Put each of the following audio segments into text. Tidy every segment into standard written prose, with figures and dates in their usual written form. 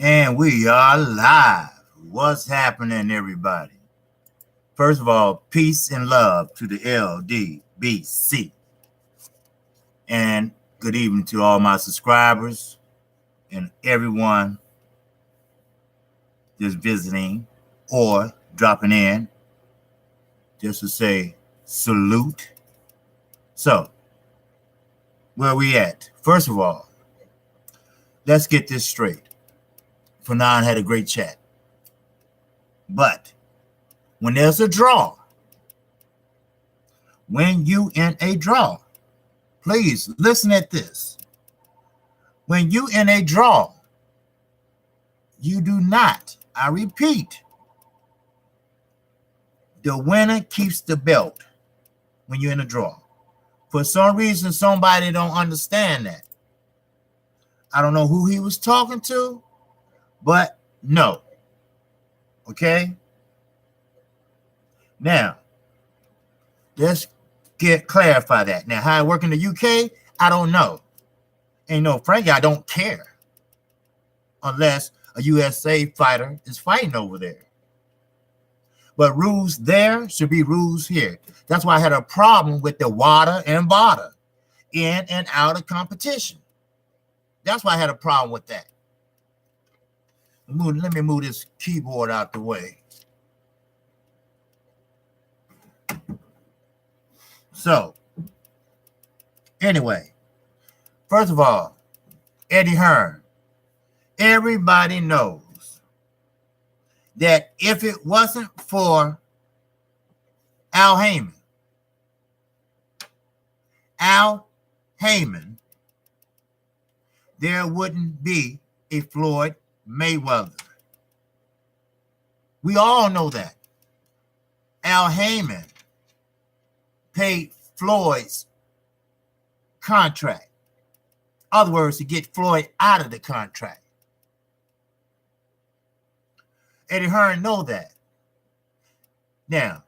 And we are live. What's happening, everybody? First of all, peace and love to the LDBC. And good evening to all my subscribers and everyone just visiting or dropping in just to say salute. So, where we at? First of all, let's get this straight. Fanon had a great chat. But when there's a draw, when you in a draw, please listen at this. When you in a draw, you do not, I repeat, the winner keeps the belt when you're in a draw. For some reason, somebody don't understand that. I don't know who he was talking to, but no. Okay? Now, let's clarify that. Now, how it work in the UK, I don't know. And no, frankly, I don't care. Unless a USA fighter is fighting over there. But rules there should be rules here. That's why I had a problem with the WADA and BADA in and out of competition. That's why I had a problem with that. Let me move this keyboard out the way. So, anyway, first of all, Eddie Hearn. Everybody knows that if it wasn't for Al Heyman, there wouldn't be a Floyd Mayweather. We all know that. Al Heyman paid Floyd's contract. In other words, to get Floyd out of the contract. Eddie Hearn know that. Now,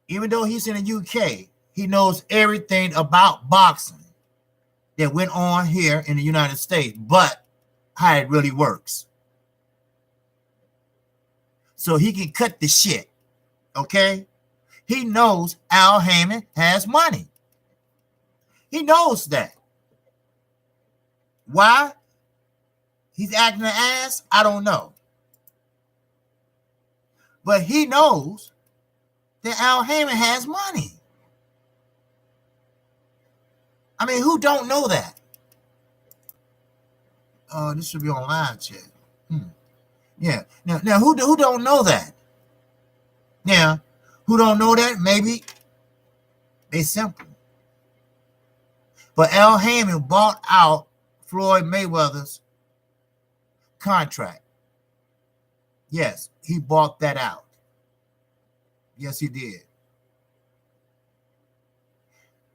even though he's in the UK, he knows everything about boxing that went on here in the United States, but how it really works. So he can cut the shit, okay? He knows Al Heyman has money. He knows that. Why? He's acting an ass? I don't know. But he knows that Al Heyman has money. I mean, who don't know that? Oh, this should be on live chat. Yeah. Now who don't know that? Now, who don't know that? Maybe they simple. But Al Heyman bought out Floyd Mayweather's contract. Yes, he bought that out. Yes, he did.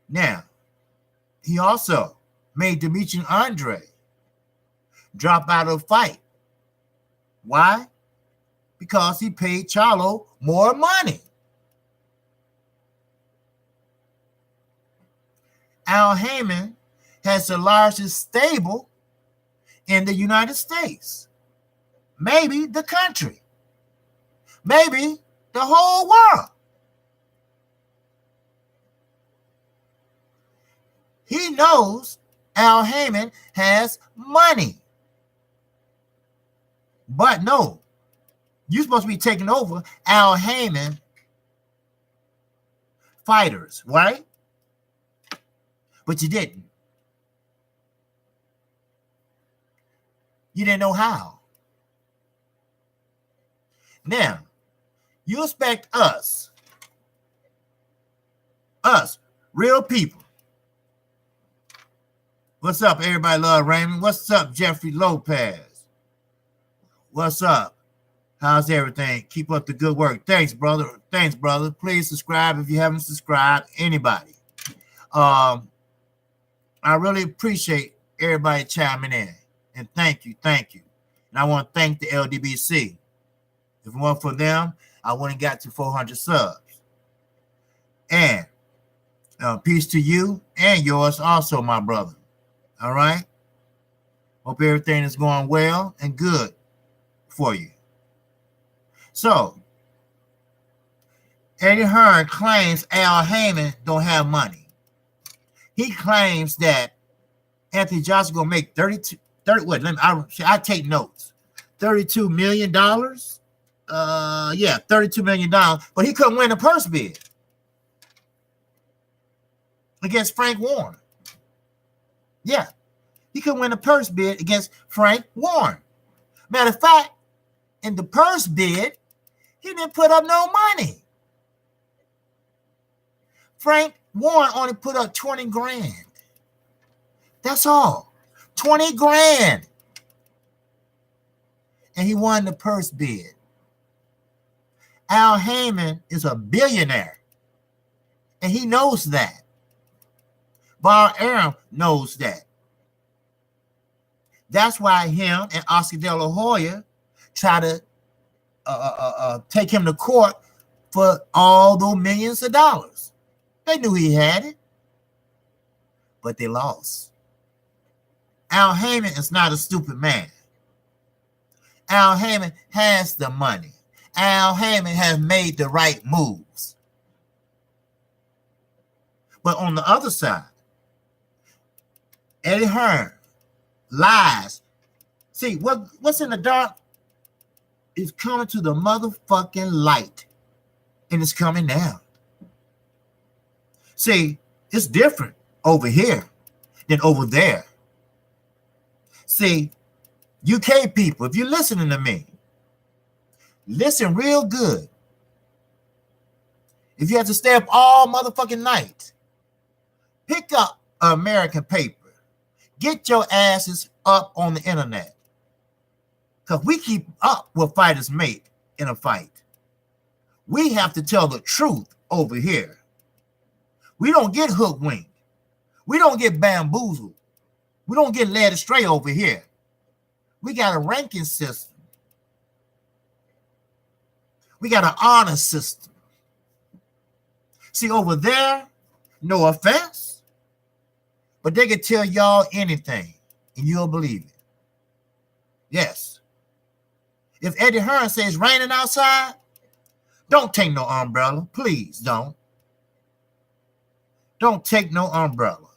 Now, he also made Demetrius Andre drop out of the fight. Why? Because he paid Charlo more money. Al Heyman has the largest stable in the United States. Maybe the country. Maybe the whole world. He knows Al Heyman has money. But no, you're supposed to be taking over Al Heyman fighters, right? But you didn't. You didn't know how. Now, you expect us, real people. What's up, everybody? Love Raymond. What's up, Jeffrey Lopez? What's up? How's everything? Keep up the good work. Thanks, brother. Thanks, brother. Please subscribe if you haven't subscribed. Anybody. I really appreciate everybody chiming in. And thank you. And I want to thank the LDBC. If it weren't for them, I wouldn't got to 400 subs. And peace to you and yours also, my brother. All right? Hope everything is going well and good for you. So, Eddie Hearn claims Al Heyman don't have money. He claims that Anthony Johnson gonna make 30, what? I take notes. $32 million. Yeah, $32 million. But he couldn't win the purse bid against Frank Warren. Yeah, he couldn't win the purse bid against Frank Warren. Matter of fact, in the purse bid, he didn't put up no money. Frank Warren only put up 20 grand. That's all. 20 grand. And he won the purse bid. Al Heyman is a billionaire. And he knows that. Bar Arum knows that. That's why him and Oscar De La Hoya try to take him to court for all those millions of dollars. They knew he had it, but they lost. Al Heyman is not a stupid man. Al Heyman has the money. Al Heyman has made the right moves. But on the other side, Eddie Hearn lies. See, what's in the dark is coming to the motherfucking light. And it's coming now. See, it's different over here than over there. See, UK people, if you're listening to me, listen real good. If you have to stay up all motherfucking night, pick up an American paper. Get your asses up on the internet. Because we keep up what fighters make in a fight. We have to tell the truth over here. We don't get hook-winged. We don't get bamboozled. We don't get led astray over here. We got a ranking system. We got an honor system. See, over there, no offense, but they can tell y'all anything, and you'll believe it. Yes. If Eddie Hearn says it's raining outside, don't take no umbrella. Please don't. Don't take no umbrella.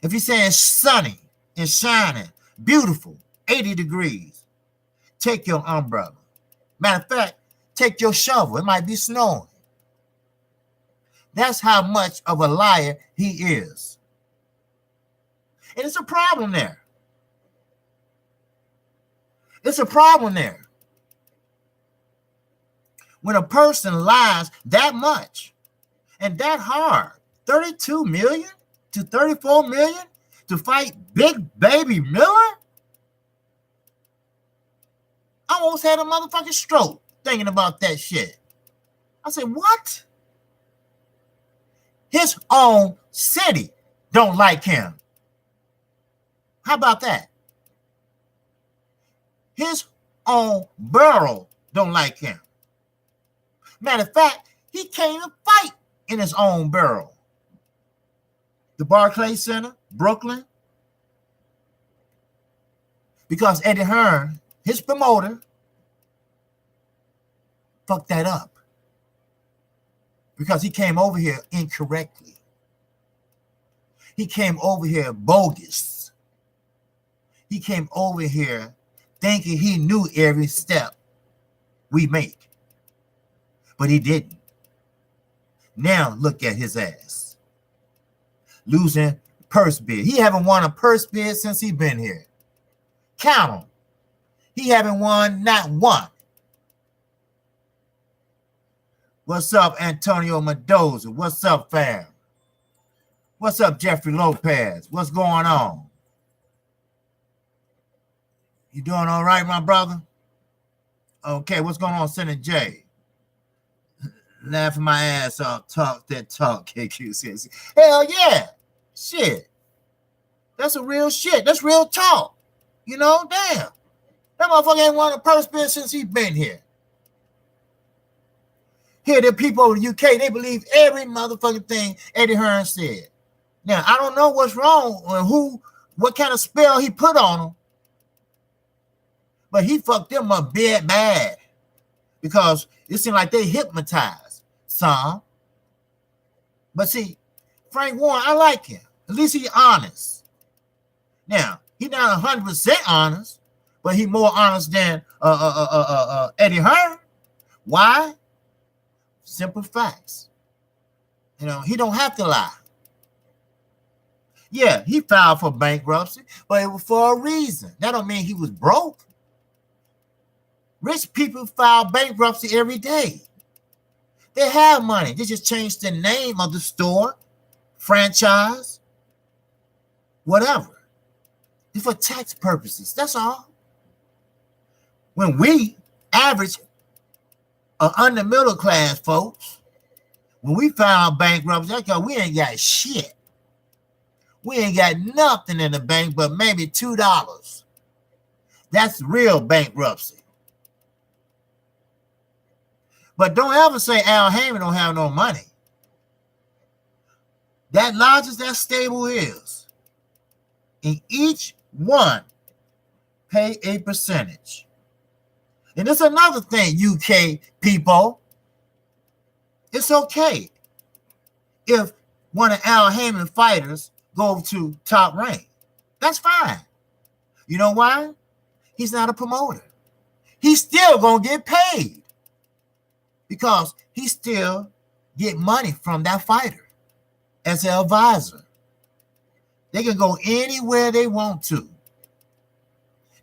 If he's saying sunny and shining, beautiful, 80 degrees, take your umbrella. Matter of fact, take your shovel. It might be snowing. That's how much of a liar he is. And it's a problem there. It's a problem there. When a person lies that much and that hard, 32 million to 34 million to fight Big Baby Miller? I almost had a motherfucking stroke thinking about that shit. I said, what? His own city don't like him. How about that? His own borough don't like him. Matter of fact, he came to fight in his own borough. The Barclays Center, Brooklyn. Because Eddie Hearn, his promoter, fucked that up. Because he came over here incorrectly. He came over here bogus. He came over here thinking he knew every step we make. But he didn't. Now look at his ass. Losing purse bid. He haven't won a purse bid since he been here. Count him. He haven't won not one. What's up, Antonio Mendoza? What's up, fam? What's up, Jeffrey Lopez? What's going on? You doing all right, my brother? Okay, what's going on, Senator J? Laughing my ass off, talk that talk, KQ. Hell yeah. Shit. That's a real shit. That's real talk. You know, damn. That motherfucker ain't won a purse bid since he been here. Here, the people in the UK, they believe every motherfucking thing Eddie Hearn said. Now, I don't know what's wrong or what kind of spell he put on him. But he fucked them up bad because it seemed like they hypnotized some. But see, Frank Warren, I like him. At least he's honest. Now, he's not 100% honest, but he's more honest than Eddie Hearn. Why? Simple facts. You know, he don't have to lie. Yeah, he filed for bankruptcy, but it was for a reason. That don't mean he was broke. Rich people file bankruptcy every day. They have money. They just changed the name of the store, franchise, whatever. It's for tax purposes. That's all. When we, average, under middle class folks, when we file bankruptcy, that's because we ain't got shit. We ain't got nothing in the bank but maybe $2. That's real bankruptcy. But don't ever say Al Heyman don't have no money. That large as that stable is, and each one pay a percentage. And it's another thing, UK people. It's okay if one of Al Heyman fighters go to Top Rank. That's fine. You know why? He's not a promoter. He's still going to get paid because he still get money from that fighter as an advisor. They can go anywhere they want to.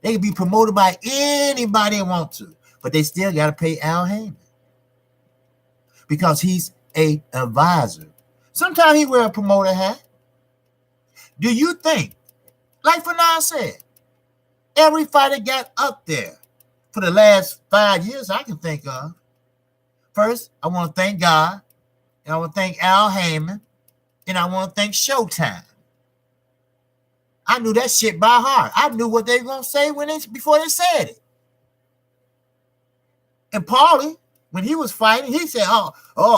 They can be promoted by anybody they want to, but they still got to pay Al Heyman because he's an advisor. Sometimes he wear a promoter hat. Do you think, like Fernand said, every fighter got up there for the last 5 years I can think of? First, I want to thank God, and I want to thank Al Heyman, and I want to thank Showtime. I knew that shit by heart. I knew what they were going to say before they said it. And Paulie, when he was fighting, he said, oh,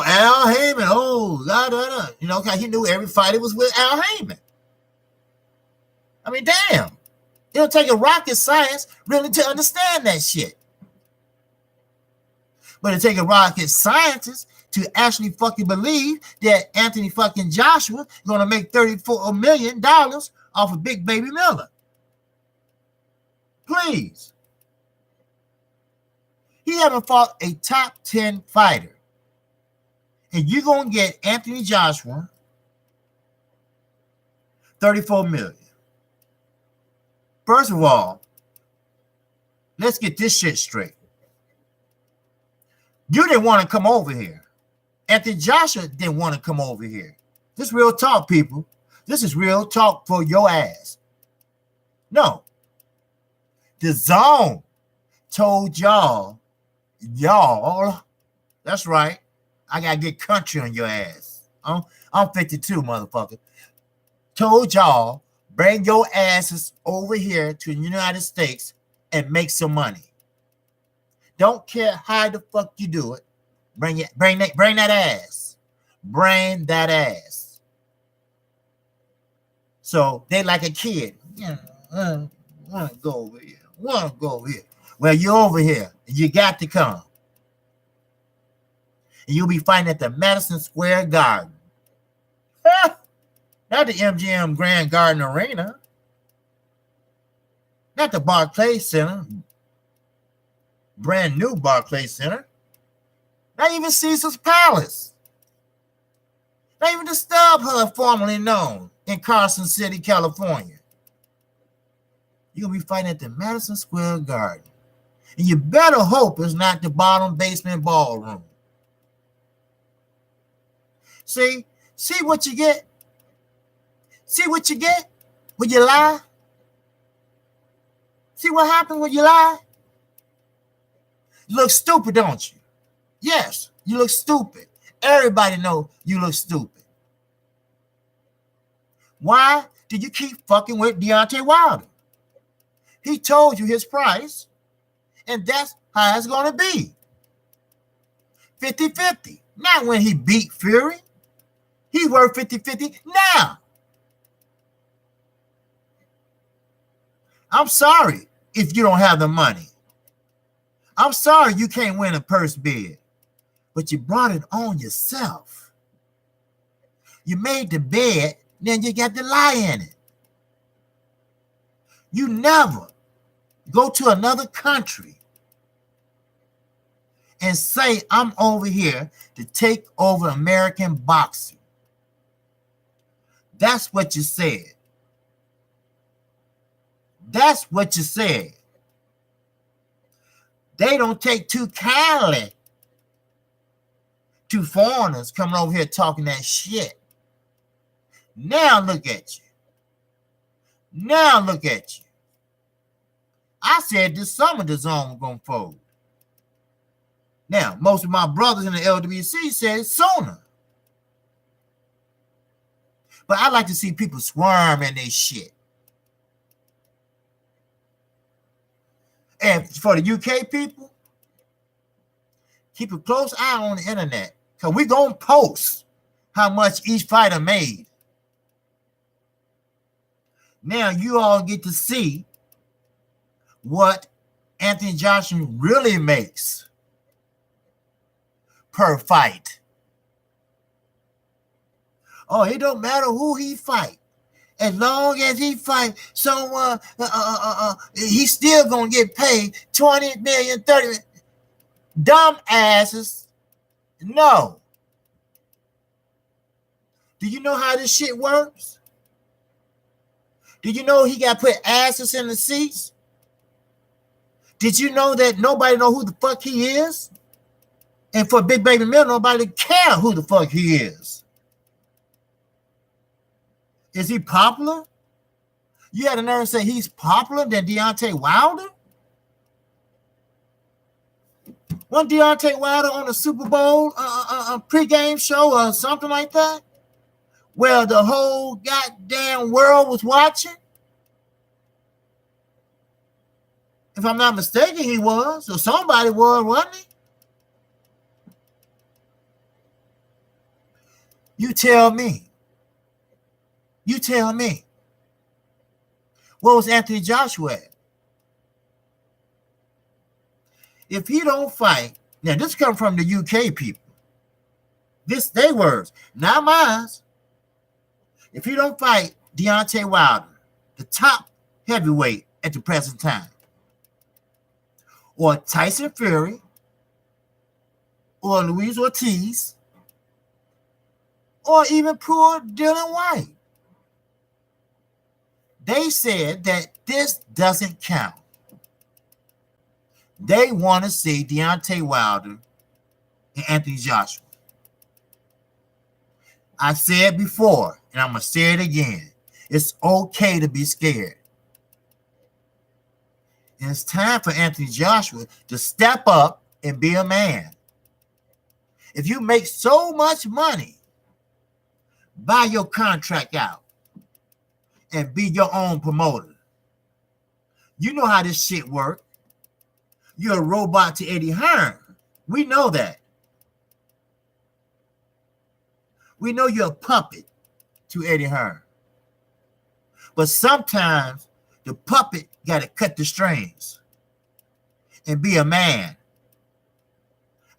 Al Heyman, da, da, da. You know, because he knew every fighter was with Al Heyman. I mean, damn. It'll take a rocket science really to understand that shit. But it'll take a rocket scientist to actually fucking believe that Anthony fucking Joshua is going to make $34 million off of Big Baby Miller. Please. He haven't fought a top 10 fighter. And you're going to get Anthony Joshua $34 million. First of all, let's get this shit straight. You didn't want to come over here. Anthony Joshua didn't want to come over here. This is real talk, people. This is real talk for your ass. No. The Zone told y'all, that's right. I got to get country on your ass. I'm 52, motherfucker. Told y'all, bring your asses over here to the United States and make some money. Don't care how the fuck you do it. Bring that ass. Bring that ass. So they like a kid. Want to go over here. Want to go over here. Well, you're over here. You got to come. And you'll be fighting at the Madison Square Garden. Not the MGM Grand Garden Arena. Not the Barclays Center. Brand new Barclays Center. Not even Caesar's Palace. Not even the StubHub formerly known in Carson City, California. You're going to be fighting at the Madison Square Garden. And you better hope it's not the bottom basement ballroom. See what you get? See what you get when you lie? See what happens when you lie? You look stupid, don't you? Yes, you look stupid. Everybody know you look stupid. Why did you keep fucking with Deontay Wilder? He told you his price, and that's how it's going to be. 50-50. Not when he beat Fury. He's worth 50-50 now. I'm sorry if you don't have the money. I'm sorry you can't win a purse bid, but you brought it on yourself. You made the bed, then you got to lie in it. You never go to another country and say, I'm over here to take over American boxing. That's what you said. That's what you said. They don't take too kindly to foreigners coming over here talking that shit. Now look at you. Now look at you. I said this summer the zone was going to fold. Now, most of my brothers in the LWC said sooner. But I like to see people swarm in their shit. And for the UK people, keep a close eye on the internet, because we're going to post how much each fighter made. Now you all get to see what Anthony Joshua really makes per fight. Oh, it don't matter who he fight. As long as he fight someone, he's still going to get paid 20 million, 30 million. Dumb asses. No. Do you know how this shit works? Do you know he got put asses in the seats? Did you know that nobody know who the fuck he is? And for Big Baby Mill, nobody care who the fuck he is. Is he popular? You had a nerve to say he's popular than Deontay Wilder? Wasn't Deontay Wilder on a Super Bowl pregame show or something like that? Where the whole goddamn world was watching? If I'm not mistaken, he was. Or somebody was, wasn't he? You tell me. You tell me. What was Anthony Joshua at? If he don't fight, now this comes from the UK people. This they words, not mine. If he don't fight Deontay Wilder, the top heavyweight at the present time, or Tyson Fury, or Luis Ortiz, or even poor Dylan White, they said that this doesn't count. They want to see Deontay Wilder and Anthony Joshua. I said before, and I'm going to say it again. It's okay to be scared. And it's time for Anthony Joshua to step up and be a man. If you make so much money, buy your contract out and be your own promoter. You know how this shit works. You're a robot to Eddie Hearn. We know that. We know you're a puppet to Eddie Hearn. But sometimes the puppet got to cut the strings and be a man.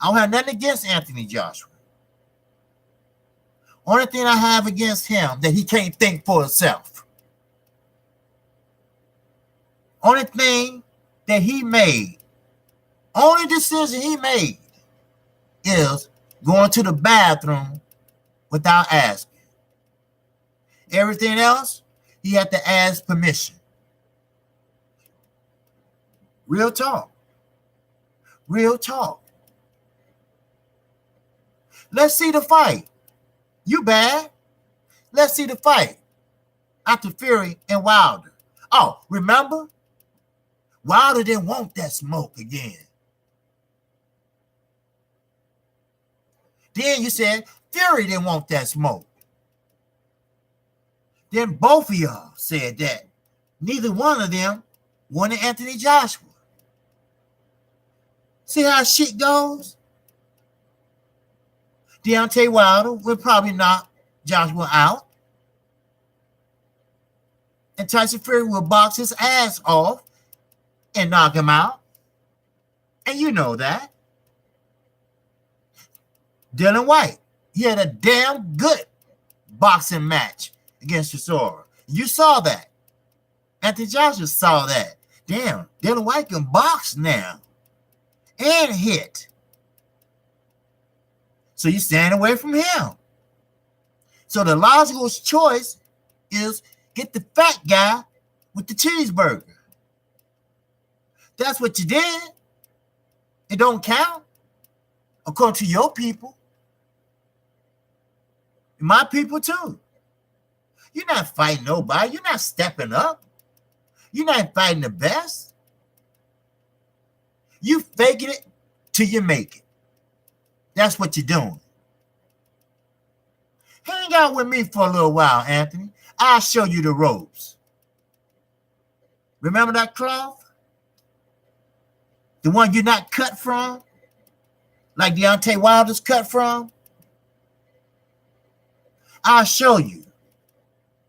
I don't have nothing against Anthony Joshua. Only thing I have against him that he can't think for himself. Only thing that he made, only decision he made is going to the bathroom without asking. Everything else, he had to ask permission. Real talk. Real talk. Let's see the fight. You bad. Let's see the fight after Fury and Wilder. Oh, remember? Wilder didn't want that smoke again. Then you said Fury didn't want that smoke. Then both of y'all said that. Neither one of them wanted Anthony Joshua. See how shit goes? Deontay Wilder will probably knock Joshua out. And Tyson Fury will box his ass off and knock him out. And you know that. Dylan White, he had a damn good boxing match against Chisora. You saw that. Anthony Joshua saw that. Damn, Dylan White can box now and hit. So you stand away from him. So the logical choice is get the fat guy with the cheeseburger. That's what you did. It don't count according to your people. My people too. You're not fighting nobody. You're not stepping up. You're not fighting the best. You faking it till you make it. That's what you're doing. Hang out with me for a little while, Anthony. I'll show you the ropes. Remember that cloth? The one you're not cut from? Like Deontay Wilder's cut from? I'll show you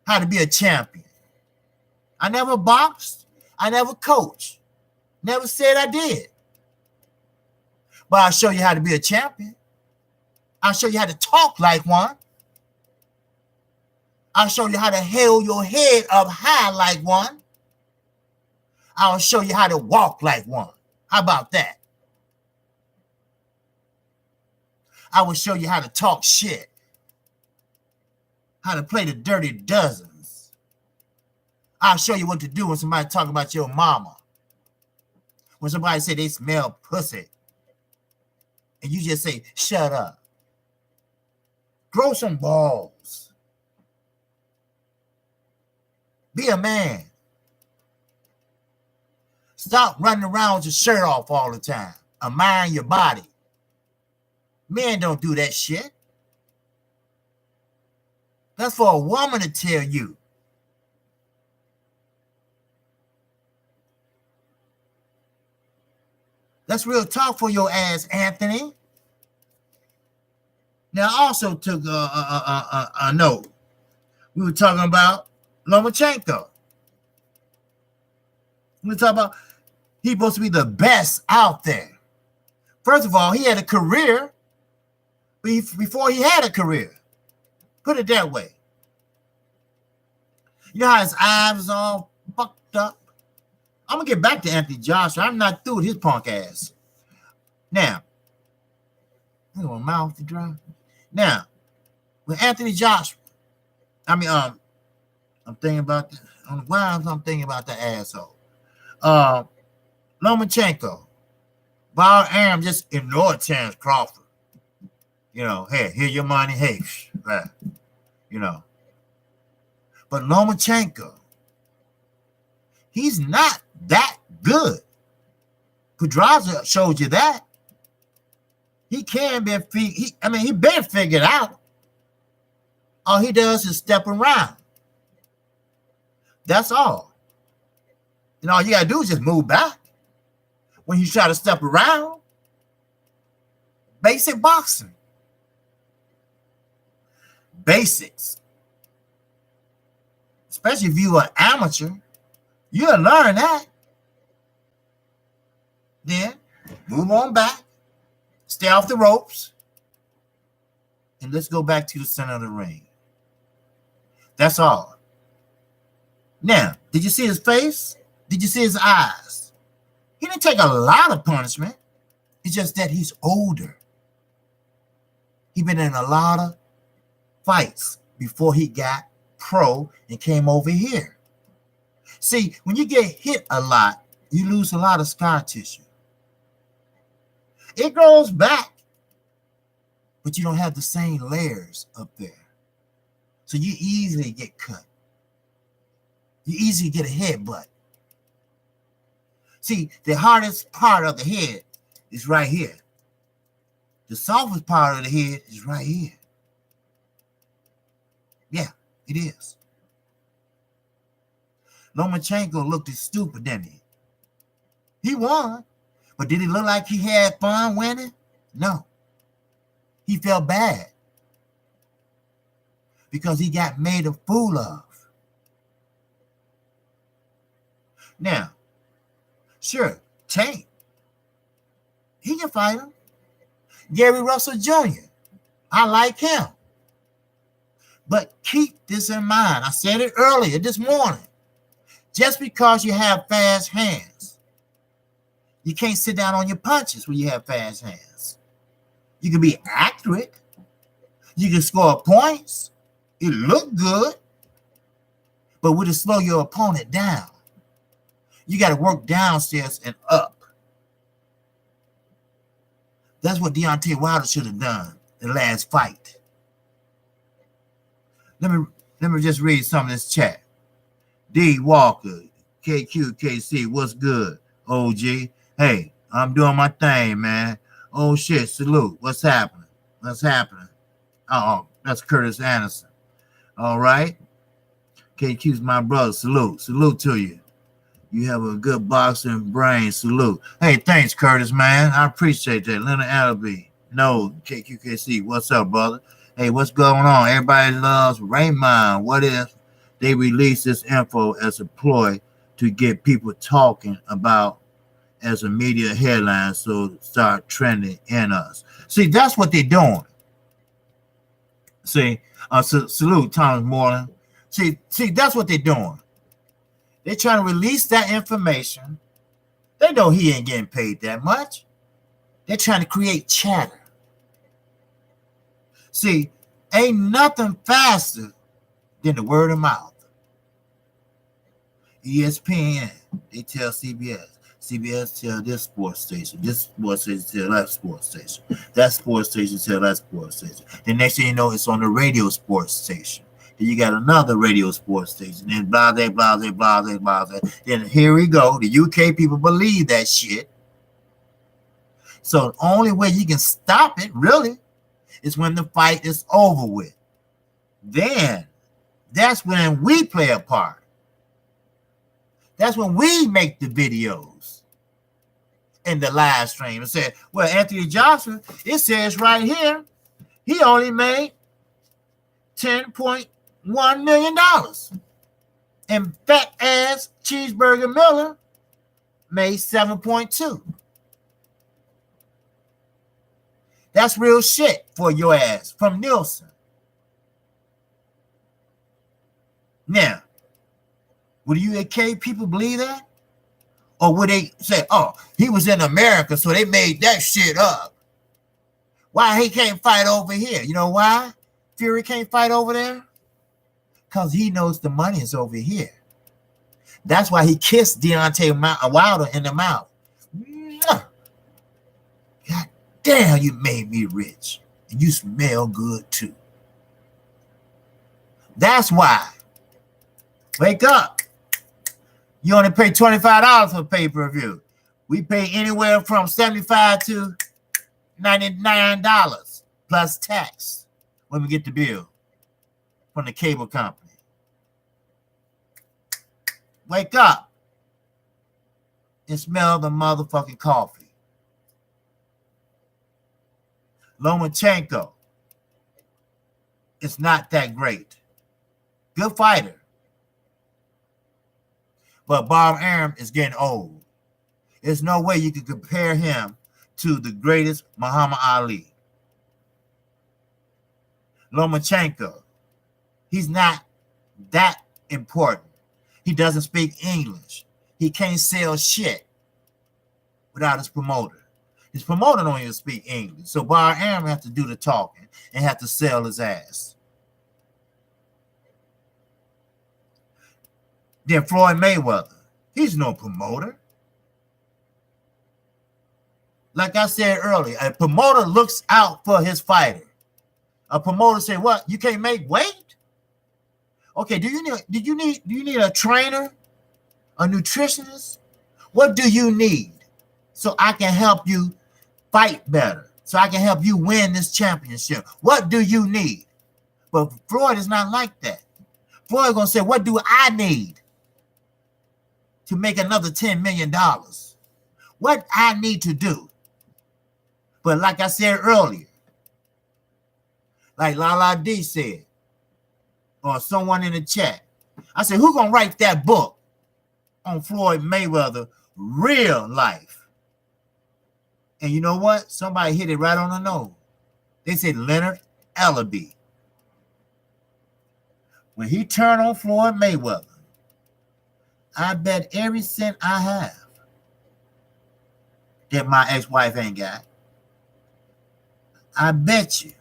how to be a champion. I never boxed. I never coached. Never said I did. But I'll show you how to be a champion. I'll show you how to talk like one. I'll show you how to hold your head up high like one. I'll show you how to walk like one. How about that? I will show you how to talk shit. How to play the dirty dozens. I'll show you what to do when somebody talking about your mama. When somebody say they smell pussy. And you just say, shut up. Grow some balls. Be a man. Stop running around with your shirt off all the time. Admire your body. Men don't do that shit. That's for a woman to tell you. That's real talk for your ass, Anthony. Now, I also took a note. We were talking about Lomachenko. We were talking about he's supposed to be the best out there. First of all, he had a career before he had a career. Put it that way. You know how his eyes was all fucked up? I'm going to get back to Anthony Joshua. I'm not through with his punk ass. Now, I got my mouth to dry. Now, with Anthony Joshua, I'm thinking about that. Why I'm thinking about the asshole. Lomachenko. Bob Arum just ignored Terrence Crawford. You know, hey, here your money, hey, right. You know. But Lomachenko, he's not that good. Pedraza showed you that. He can be, he been figured out. All he does is step around. That's all. And all you gotta do is just move back. When you try to step around, basic boxing. Basics. Especially if you're an amateur, you'll learn that. Then move on back, stay off the ropes, and let's go back to the center of the ring. That's all. Now, did you see his face? Did you see his eyes? He didn't take a lot of punishment. It's just that he's older. He's been in a lot of fights before he got pro and came over here. See, when you get hit a lot, you lose a lot of scar tissue. It grows back, but you don't have the same layers up there. So you easily get cut. You easily get a headbutt. See, the hardest part of the head is right here. The softest part of the head is right here. Yeah, it is. Lomachenko looked stupid, didn't he? He won, but did he look like he had fun winning? No. He felt bad because he got made a fool of. Now, sure, Tank He can fight him. Gary Russell Jr., I like him. But keep this in mind. I said it earlier this morning. Just because you have fast hands, you can't sit down on your punches when you have fast hands. You can be accurate. You can score points. It look good. But would it slow your opponent down? You got to work downstairs and up. That's what Deontay Wilder should have done in the last fight. Let me just read some of this chat. D. Walker, KQKC, what's good? OG, hey, I'm doing my thing, man. Oh shit, salute. What's happening? What's happening? Oh, that's Curtis Anderson. All right. KQ's my brother. Salute. Salute to you. You have a good boxing brain. Salute. Hey, thanks, Curtis, man. I appreciate that. Leonard Allaby. No, KQKC. What's up, brother? Hey, what's going on? Everybody loves Raymond. What if they release this info as a ploy to get people talking about as a media headline so start trending in us? See, that's what they're doing. See, salute, Thomas Moreland. See, that's what they're doing. They're trying to release that information. They know he ain't getting paid that much. They're trying to create chatter. See, ain't nothing faster than the word of mouth. ESPN, they tell CBS. CBS tell this sports station. This sports station tell that sports station. That sports station tell that sports station. The next thing you know, it's on the radio sports station. Then you got another radio sports station. Then blah, blah, blah, blah, blah, blah. Then here we go. The UK people believe that shit. So the only way you can stop it, really, is when the fight is over with. Then that's when we play a part. That's when we make the videos in the live stream and say, well, Anthony Johnson, it says right here, he only made $10.1 million. And fat ass Cheeseburger Miller made 7.2. That's real shit for your ass from Nielsen. Now, would UK people believe that? Or would they say, oh, he was in America, so they made that shit up? Why he can't fight over here? You know why Fury can't fight over there? Because he knows the money is over here. That's why he kissed Deontay Wilder in the mouth. God damn, you made me rich. And you smell good too. That's why. Wake up. You only pay $25 for pay-per-view. We pay anywhere from $75 to $99 plus tax when we get the bill from the cable company. Wake up and smell the motherfucking coffee. Lomachenko is not that great. Good fighter. But Bob Arum is getting old. There's no way you can compare him to the greatest Muhammad Ali. Lomachenko, he's not that important. He doesn't speak English. He can't sell shit without his promoter. His promoter don't even speak English. So Bob Arum has to do the talking and have to sell his ass. Then Floyd Mayweather, he's no promoter. Like I said earlier, a promoter looks out for his fighter. A promoter say, "What? You can't make weight? Okay, do you need a trainer, a nutritionist? What do you need so I can help you fight better? So I can help you win this championship? What do you need?" But Floyd is not like that. Floyd gonna say, "What do I need to make another $10 million? What I need to do?" But like I said earlier, like Lala D said, or someone in the chat, I said, who gonna write that book on Floyd Mayweather real life? And you know what? Somebody hit it right on the nose. They said Leonard Ellaby. When he turned on Floyd Mayweather, I bet every cent I have that my ex-wife ain't got, I bet you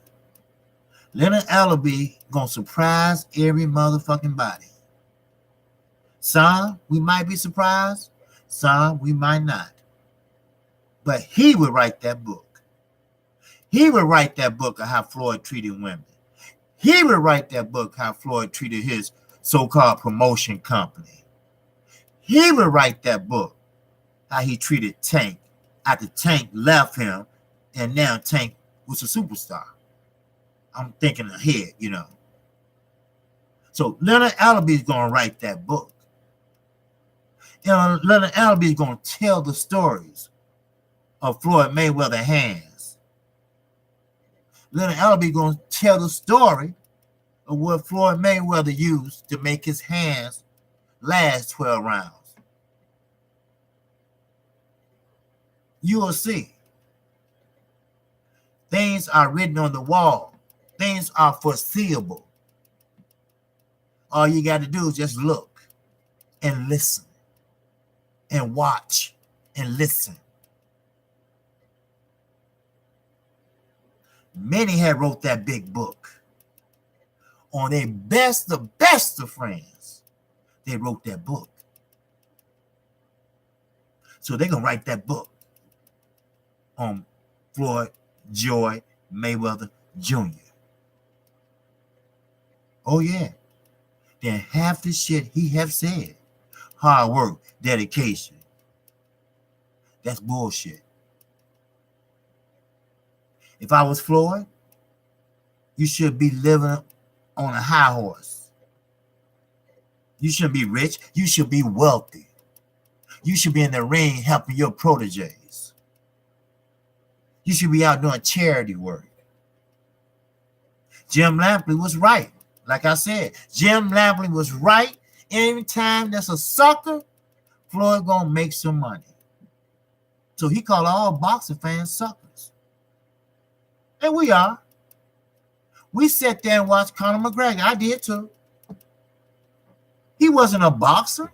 Leonard Ellaby gonna surprise every motherfucking body. Some we might be surprised, some we might not. But he would write that book. He would write that book of how Floyd treated women. He would write that book how Floyd treated his so-called promotion company. He would write that book how he treated Tank after Tank left him, and now Tank was a superstar. I'm thinking ahead, you know. So Leonard Ellaby is going to write that book. And Leonard Ellaby is going to tell the stories of Floyd Mayweather's hands. Leonard Ellaby is going to tell the story of what Floyd Mayweather used to make his hands last 12 rounds. You will see. Things are written on the wall. Things are foreseeable. All you got to do is just look and listen and watch and listen. Many had wrote that big book. On their best of friends, they wrote that book. So they're going to write that book on Floyd Joy Mayweather Jr. Oh, yeah. Then half the shit he have said, hard work, dedication, that's bullshit. If I was Floyd, you should be living on a high horse. You shouldn't be rich. You should be wealthy. You should be in the ring helping your proteges. You should be out doing charity work. Jim Lampley was right. Like I said, Jim Lampley was right. Anytime there's a sucker, Floyd gonna make some money. So he called all boxing fans suckers. And we are. We sat there and watched Conor McGregor. I did too. He wasn't a boxer.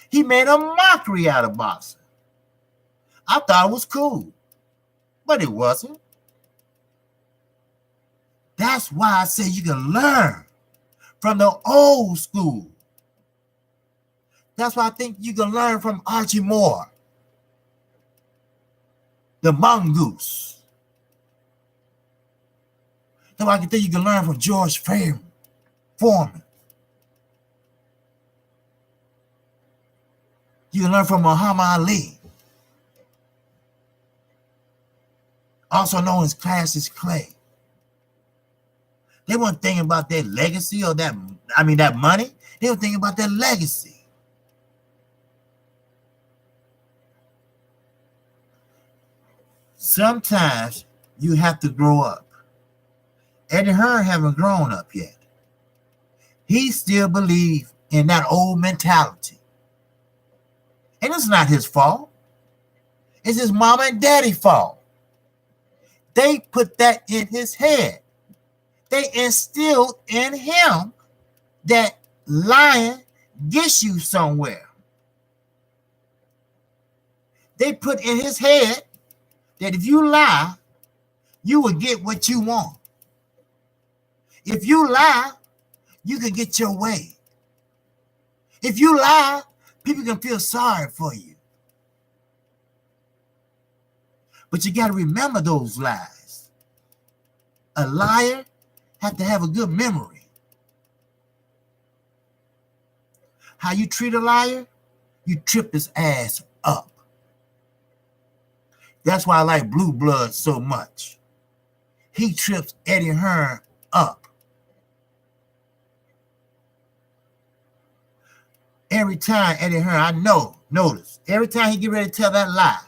He made a mockery out of boxing. I thought it was cool, but it wasn't. That's why I say you can learn from the old school. That's why I think you can learn from Archie Moore, the mongoose. That's why I think you can learn from George Foreman. You can learn from Muhammad Ali, also known as Cassius Clay. They weren't thinking about their legacy or that money. They were thinking about their legacy. Sometimes you have to grow up. Eddie Hearn haven't grown up yet. He still believes in that old mentality. And it's not his fault. It's his mama and daddy's fault. They put that in his head. They instilled in him that lying gets you somewhere. They put in his head that if you lie, you will get what you want. If you lie, you can get your way. If you lie, people can feel sorry for you. But you got to remember those lies. A liar has to have a good memory. How you treat a liar, you trip his ass up. That's why I like Blue Blood so much. He trips Eddie Hearn up. Every time Eddie Hearn, notice, every time he get ready to tell that lie,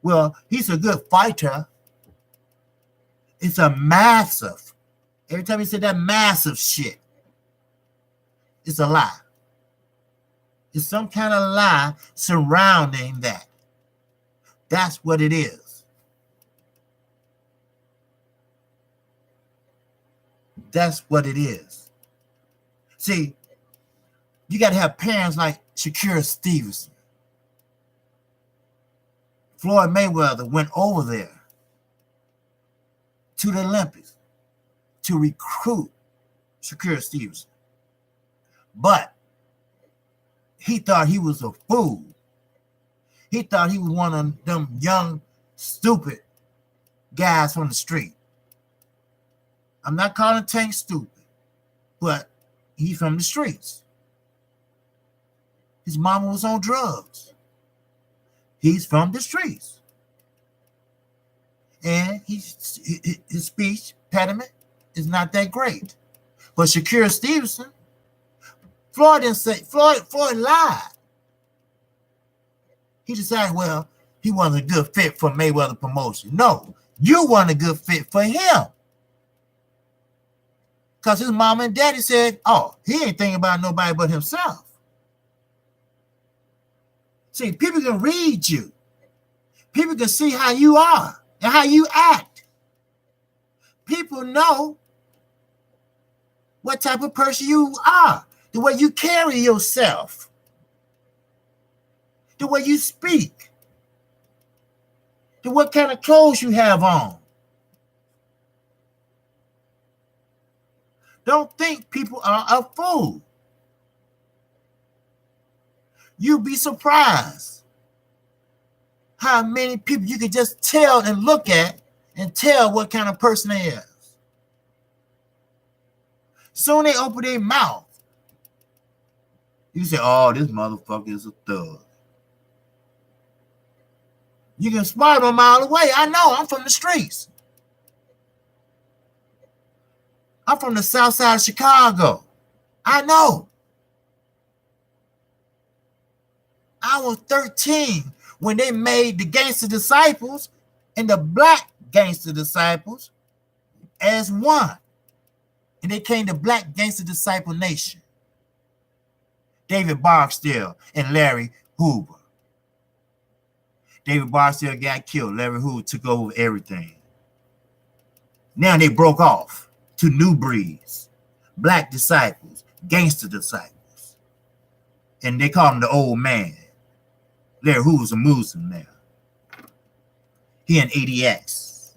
well, he's a good fighter. It's a massive. Every time he said that massive shit, it's a lie. It's some kind of lie surrounding that. That's what it is. That's what it is. See, you got to have parents like Shakira Stevenson. Floyd Mayweather went over there to the Olympics to recruit Shakira Stevenson. But he thought he was a fool. He thought he was one of them young, stupid guys from the street. I'm not calling Tank stupid, but he's from the streets. His mama was on drugs. He's from the streets. And his speech impediment is not that great. But Shakira Stevenson, Floyd didn't say, Floyd lied. He decided, well, he wasn't a good fit for Mayweather promotion. No, you weren't a good fit for him. Because his mama and daddy said, oh, he ain't thinking about nobody but himself. See, people can read you. People can see how you are and how you act. People know what type of person you are, the way you carry yourself, the way you speak, what kind of clothes you have on. Don't think people are a fool. You'd be surprised how many people you can just tell and look at and tell what kind of person they is. Soon they open their mouth, you say, oh, this motherfucker is a thug. You can spot him a mile away. I know, I'm from the streets. I'm from the south side of Chicago. I know. I was 13 when they made the Gangster Disciples and the Black Gangster Disciples as one. And they came to Black Gangster Disciple Nation. David Barksdale and Larry Hoover. David Barksdale got killed. Larry Hoover took over everything. Now they broke off to new breeds. Black disciples, gangster disciples. And they call him the old man. Larry Hoover's a Muslim now. He in ADX,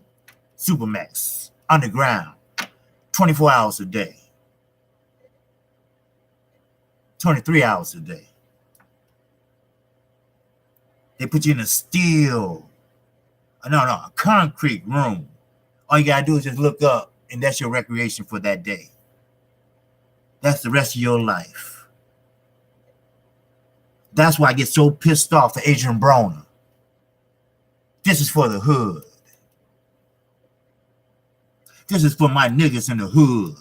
Supermax, underground, 24 hours a day. 23 hours a day. They put you in a a concrete room. All you gotta do is just look up, and that's your recreation for that day. That's the rest of your life. That's why I get so pissed off at Adrian Broner. This is for the hood. This is for my niggas in the hood.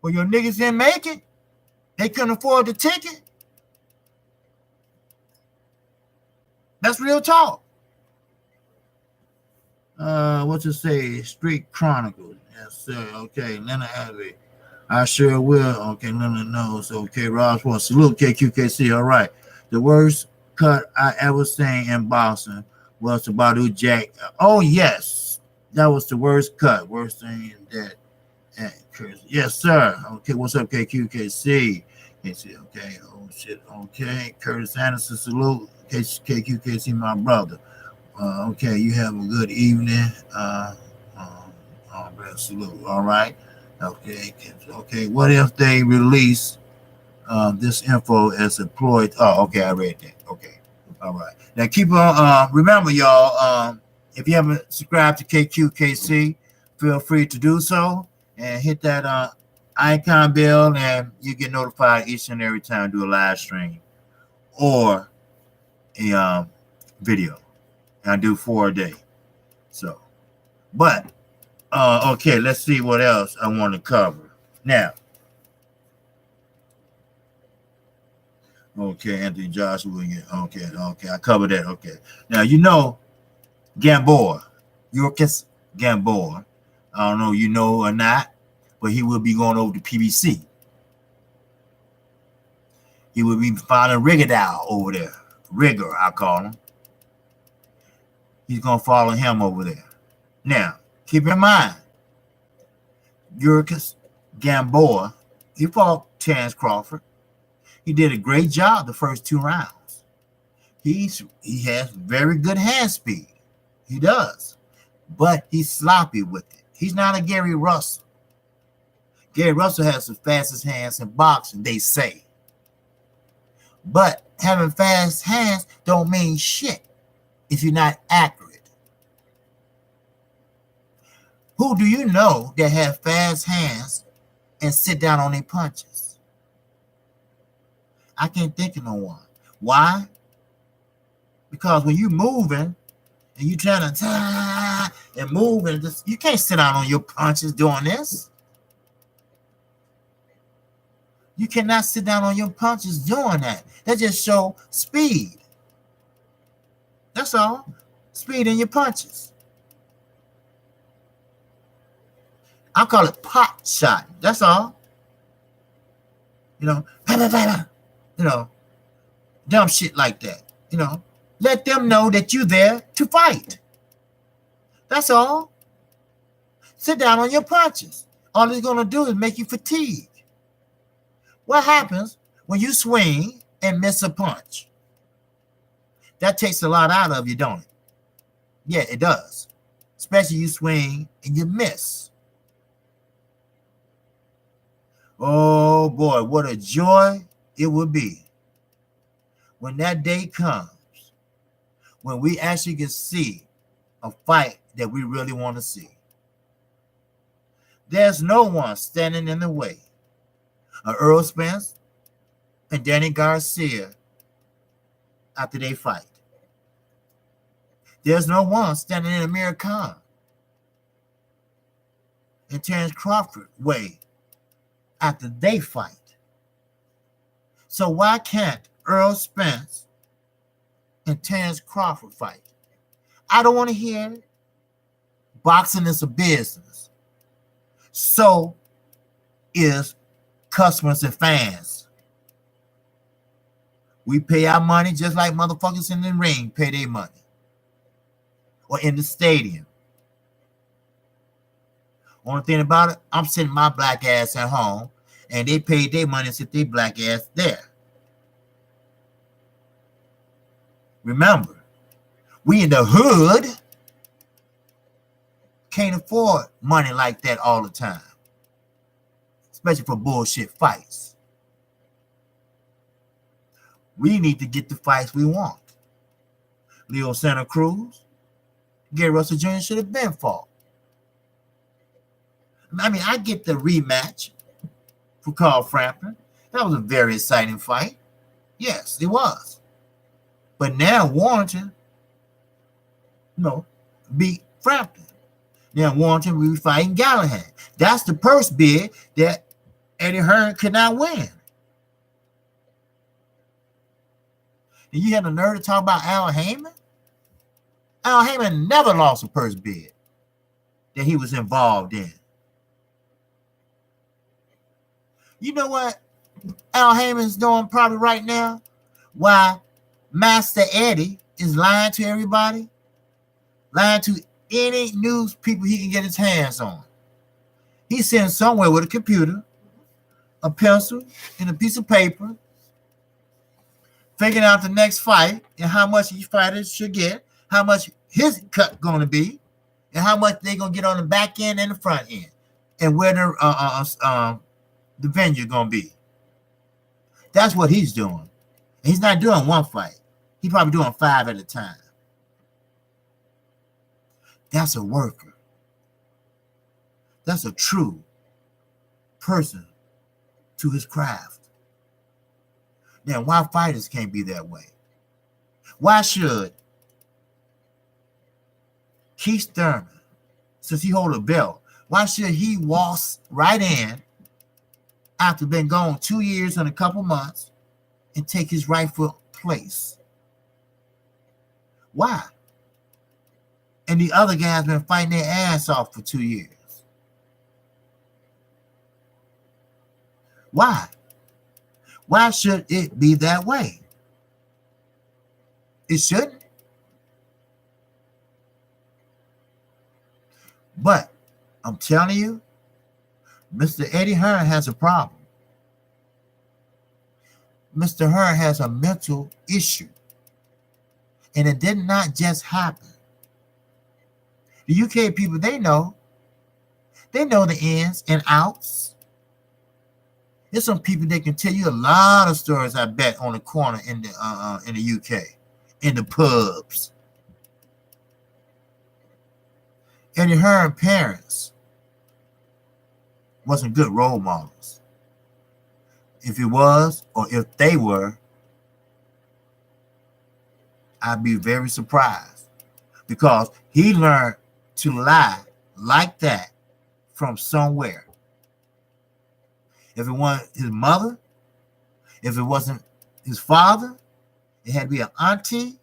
Well, your niggas didn't make it. They couldn't afford the ticket. That's real talk. What to say? Street Chronicles. Yes, sir. Okay, Leonard Abbey. I sure will. Okay, Leonard knows. Okay, Ross wants salute KQKC. All right. The worst cut I ever seen in boxing was the Badu Jack. Oh, yes. That was the worst cut. Worst thing that. Yes, sir. Okay, what's up, KQKC? Okay, oh, shit. Okay, Curtis Anderson, salute. KQKC, my brother. Okay, you have a good evening. Salute. All right. Okay. What if they release this info as employed? Oh, okay, I read that. Okay. All right. Now keep on. Remember, y'all. If you haven't subscribed to KQKC, feel free to do so and hit that icon bell, and you get notified each and every time I do a live stream or a video. And I do 4 a day. So, but okay, let's see what else I want to cover. Now, okay, Anthony Joshua. Okay, I covered that. Okay. Now, you know, Gamboa, Yorkis Gamboa. I don't know you know or not, but he will be going over to PBC. He will be finding Rigadal over there. Rigger, I call him. he's going to follow him over there. Now, keep in mind, Yurkus Gamboa, he fought Terence Crawford. He did a great job the first 2 rounds. He has very good hand speed. He does. But he's sloppy with it. He's not a Gary Russell. Gary Russell has the fastest hands in boxing, they say. But having fast hands don't mean shit if you're not accurate. Who do you know that have fast hands and sit down on their punches? I can't think of no one. Why? Because when you're moving and you trying to and move and just, you can't sit down on your punches doing this. You cannot sit down on your punches doing that. That just show speed. That's all. Speed in your punches. I call it pot shot. That's all. You know, you know, dumb shit like that. You know, let them know that you're there to fight. That's all. Sit down on your punches. All it's going to do is make you fatigue. What happens when you swing and miss a punch? That takes a lot out of you, don't it? Yeah, it does. Especially you swing and you miss. Oh boy, what a joy it would be when that day comes, when we actually can see a fight that we really want to see. There's no one standing in the way of Earl Spence and Danny Garcia after they fight. There's no one standing in Amir Khan and Terence Crawford way after they fight. So why can't Earl Spence and Terence Crawford fight? I don't want to hear it. Boxing is a business. So is customers and fans. We pay our money just like motherfuckers in the ring pay their money. Or in the stadium. Only thing about it, I'm sitting my black ass at home and they paid their money and sit their black ass there. Remember, we in the hood can't afford money like that all the time. Especially for bullshit fights. We need to get the fights we want. Leo Santa Cruz, Gary Russell Jr. should have been fought. I mean, I get the rematch for Carl Frampton. That was a very exciting fight. Yes, it was. But now Warrington, beat Frampton. Now Warrington will be fighting Galahad. That's the purse bid that Eddie Hearn could not win. And you had the nerve to talk about Al Heyman? Al Heyman never lost a purse bid that he was involved in. You know what Al Heyman's doing probably right now? Why Master Eddie is lying to everybody, lying to any news people he can get his hands on. He's sitting somewhere with a computer, a pencil, and a piece of paper, figuring out the next fight and how much each fighter should get, how much his cut going to be, and how much they're going to get on the back end and the front end, and where the venue going to be. That's what he's doing. And he's not doing one fight. He's probably doing 5 at a time. That's a worker. That's a true person to his craft. Now, why fighters can't be that way? Why should Keith Thurman, since he hold a belt, why should he waltz right in after been gone 2 years and a couple months and take his rightful place? Why? And the other guys been fighting their ass off for 2 years. Why? Why should it be that way? It shouldn't. But I'm telling you, Mr. Eddie Hearn has a problem. Mr. Hearn has a mental issue. And it did not just happen. The UK people, they know the ins and outs. There's some people that can tell you a lot of stories, I bet, on the corner in the UK, in the pubs. Eddie Hearn parents wasn't good role models. If it was, or if they were, I'd be very surprised, because he learned to lie like that from somewhere. If it wasn't his mother, if it wasn't his father, it had to be an auntie,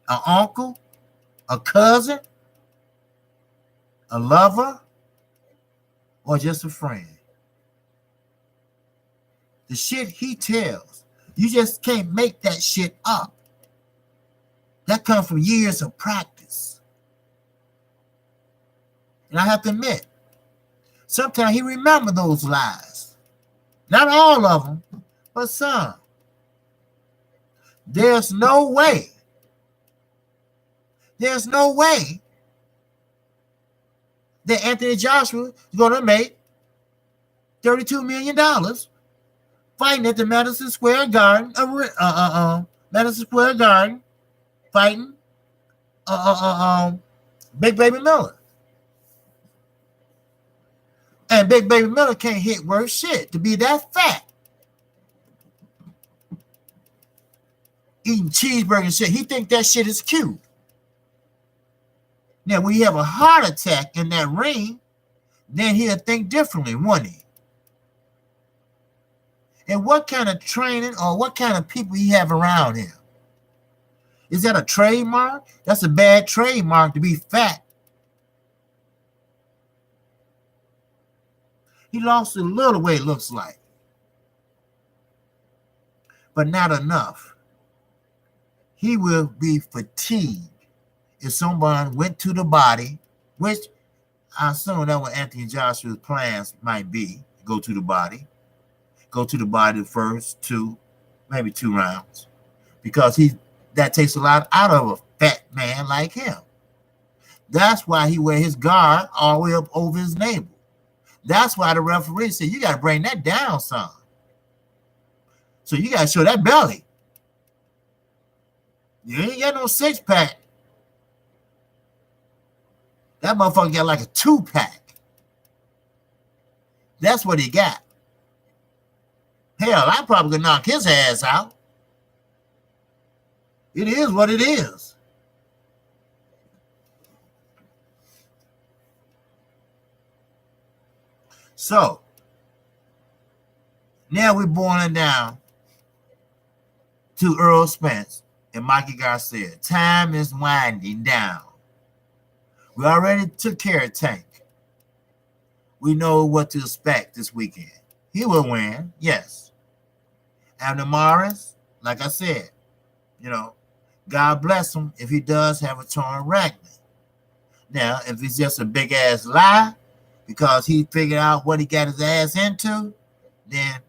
an uncle, a cousin, a lover, or just a friend. The shit he tells, you just can't make that shit up. That comes from years of practice. And I have to admit, sometimes he remembers those lies. Not all of them, but some. There's no way that Anthony Joshua is going to make $32 million fighting at the Madison Square Garden, fighting Big Baby Miller. And Big Baby Miller can't hit worth shit to be that fat. Eating cheeseburger and shit. He think that shit is cute. Now, when you have a heart attack in that ring, then he'll think differently, won't he? And what kind of training or what kind of people he have around him? Is that a trademark? That's a bad trademark to be fat. He lost a little weight, looks like, but not enough. He will be fatigued if someone went to the body, which I assume that what Anthony Joshua's plans might be, go to the body the first maybe two rounds, because that takes a lot out of a fat man like him. That's why he wear his guard all the way up over his navel. That's why the referee said, you got to bring that down some. So you got to show that belly. You ain't got no six-pack. That motherfucker got like a two-pack. That's what he got. Hell, I probably could knock his ass out. It is what it is. So, now we're boiling down to Earl Spence and Mikey Garcia. Time is winding down. We already took care of Tank. We know what to expect this weekend. He will win, yes. Abner Morris, like I said, God bless him if he does have a torn rectum. Now, if it's just a big ass lie because he figured out what he got his ass into, then,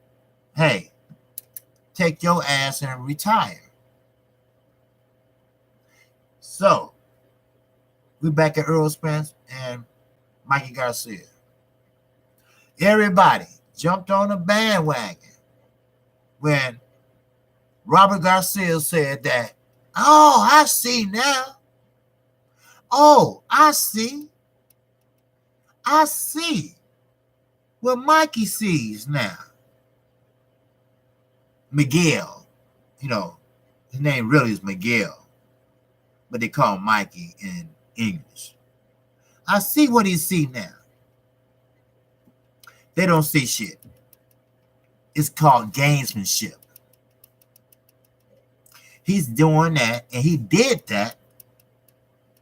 hey, take your ass and retire. So, we're back at Earl Spence and Mikey Garcia. Everybody jumped on the bandwagon when Robert Garcia said that, oh, I see now. Oh, I see. I see what Mikey sees now. Miguel, his name really is Miguel, but they call him Mikey in English. I see what he see now. They don't see shit. It's called gamesmanship. He's doing that, and he did that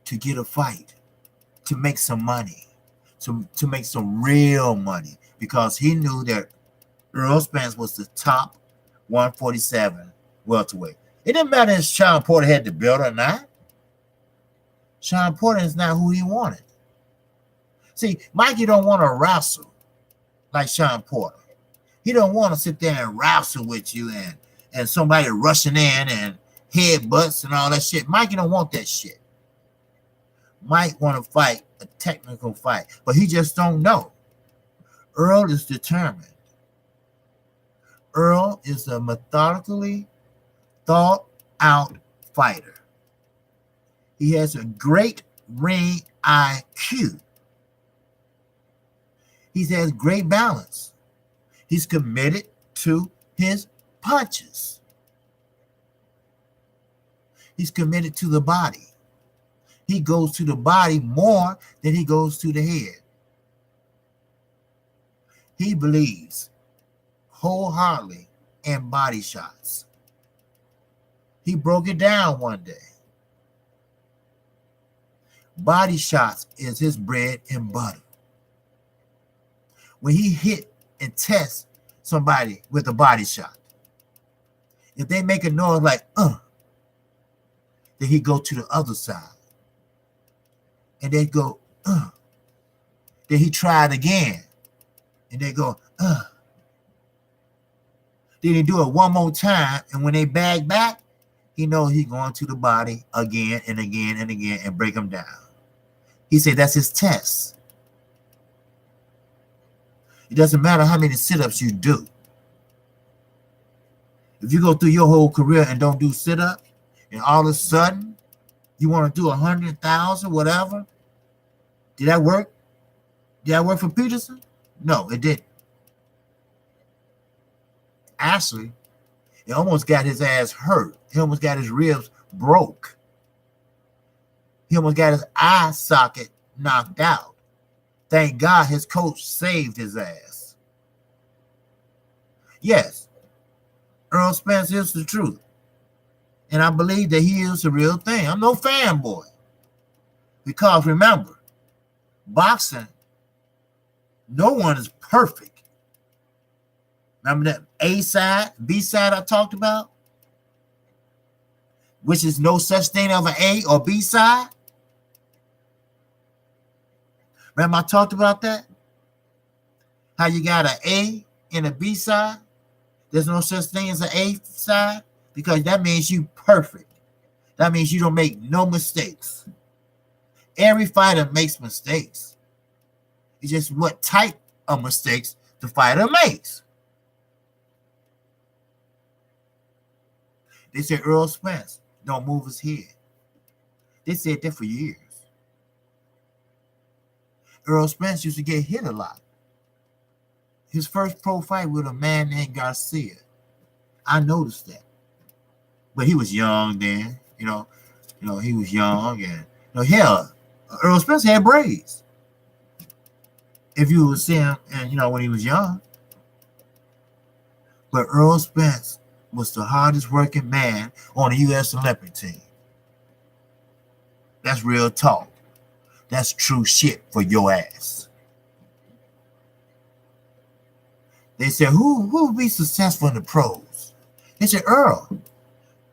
to get a fight, to make some money, to make some real money, because he knew that Earl Spence was the top 147 welterweight. It didn't matter if Sean Porter had the belt or not. Sean Porter is not who he wanted. See, Mikey don't want to wrestle like Sean Porter. He don't want to sit there and wrestle with you and somebody rushing in and headbutts and all that shit. Mikey don't want that shit. Mike want to fight a technical fight, but he just don't know. Earl is determined. Earl is a methodically thought out fighter. He has a great ring IQ. He has great balance. He's committed to his punches. He's committed to the body. He goes to the body more than he goes to the head. He believes wholeheartedly in body shots. He broke it down one day. Body shots is his bread and butter. When he hit and test somebody with a body shot, if they make a noise like, then he go to the other side. And they go, Then he tried again. And they go, Then he do it one more time. And when they bag back, he knows he's going to the body again and again and again and break them down. He said that's his test. It doesn't matter how many sit-ups you do. If you go through your whole career and don't do sit-ups, and all of a sudden you want to do 100,000, whatever, did that work? Did that work for Peterson? No, it didn't. Actually, it almost got his ass hurt. He almost got his ribs broke. He almost got his eye socket knocked out. Thank God his coach saved his ass. Yes, Earl Spence is the truth. And I believe that he is the real thing. I'm no fanboy. Because remember, boxing, no one is perfect. Remember that A side, B side I talked about? Which is no such thing of an A or B side? Remember I talked about that? How you got an A and a B side? There's no such thing as an A side because that means you perfect. That means you don't make no mistakes. Every fighter makes mistakes. It's just what type of mistakes the fighter makes. They said Earl Spence don't move his head. They said that for years. Earl Spence used to get hit a lot. His first pro fight with a man named Garcia. I noticed that. But he was young then, he was young and hell, Earl Spence had braids. If you would see him and when he was young. But Earl Spence was the hardest working man on the U.S. Olympic team. That's real talk. That's true shit for your ass. They said, who will be successful in the pros? They said, Earl.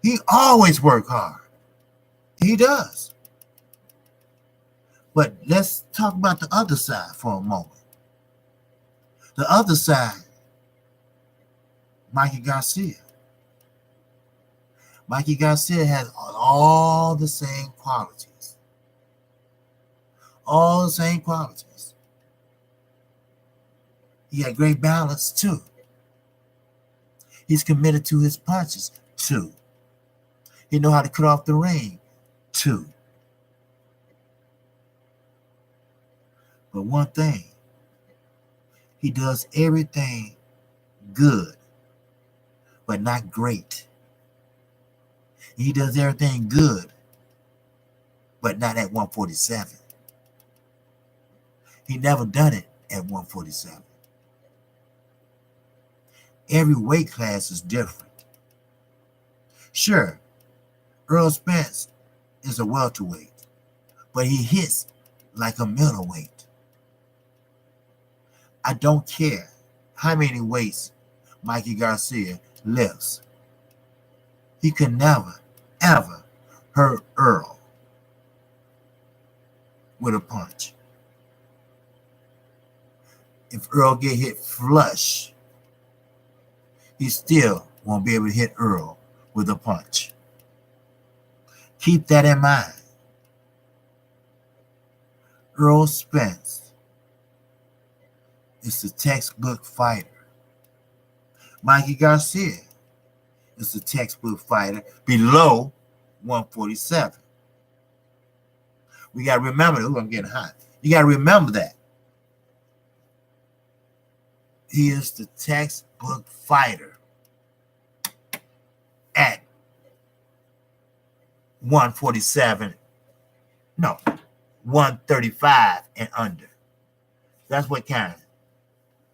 He always work hard. He does. But let's talk about the other side for a moment. The other side, Mikey Garcia. Mikey Garcia has all the same qualities. All the same qualities. He had great balance too. He's committed to his punches too. He know how to cut off the ring too. But one thing, he does everything good, but not great. He does everything good, but not at 147. He never done it at 147. Every weight class is different. Sure, Earl Spence is a welterweight, but he hits like a middleweight. I don't care how many weights Mikey Garcia lifts. He could never, ever hurt Earl with a punch. If Earl get hit flush, he still won't be able to hit Earl with a punch. Keep that in mind. Earl Spence is the textbook fighter. Mikey Garcia is the textbook fighter below 147. We got to remember that. I'm getting hot. You got to remember that. He is the textbook fighter at 147. No, 135 and under. That's what kind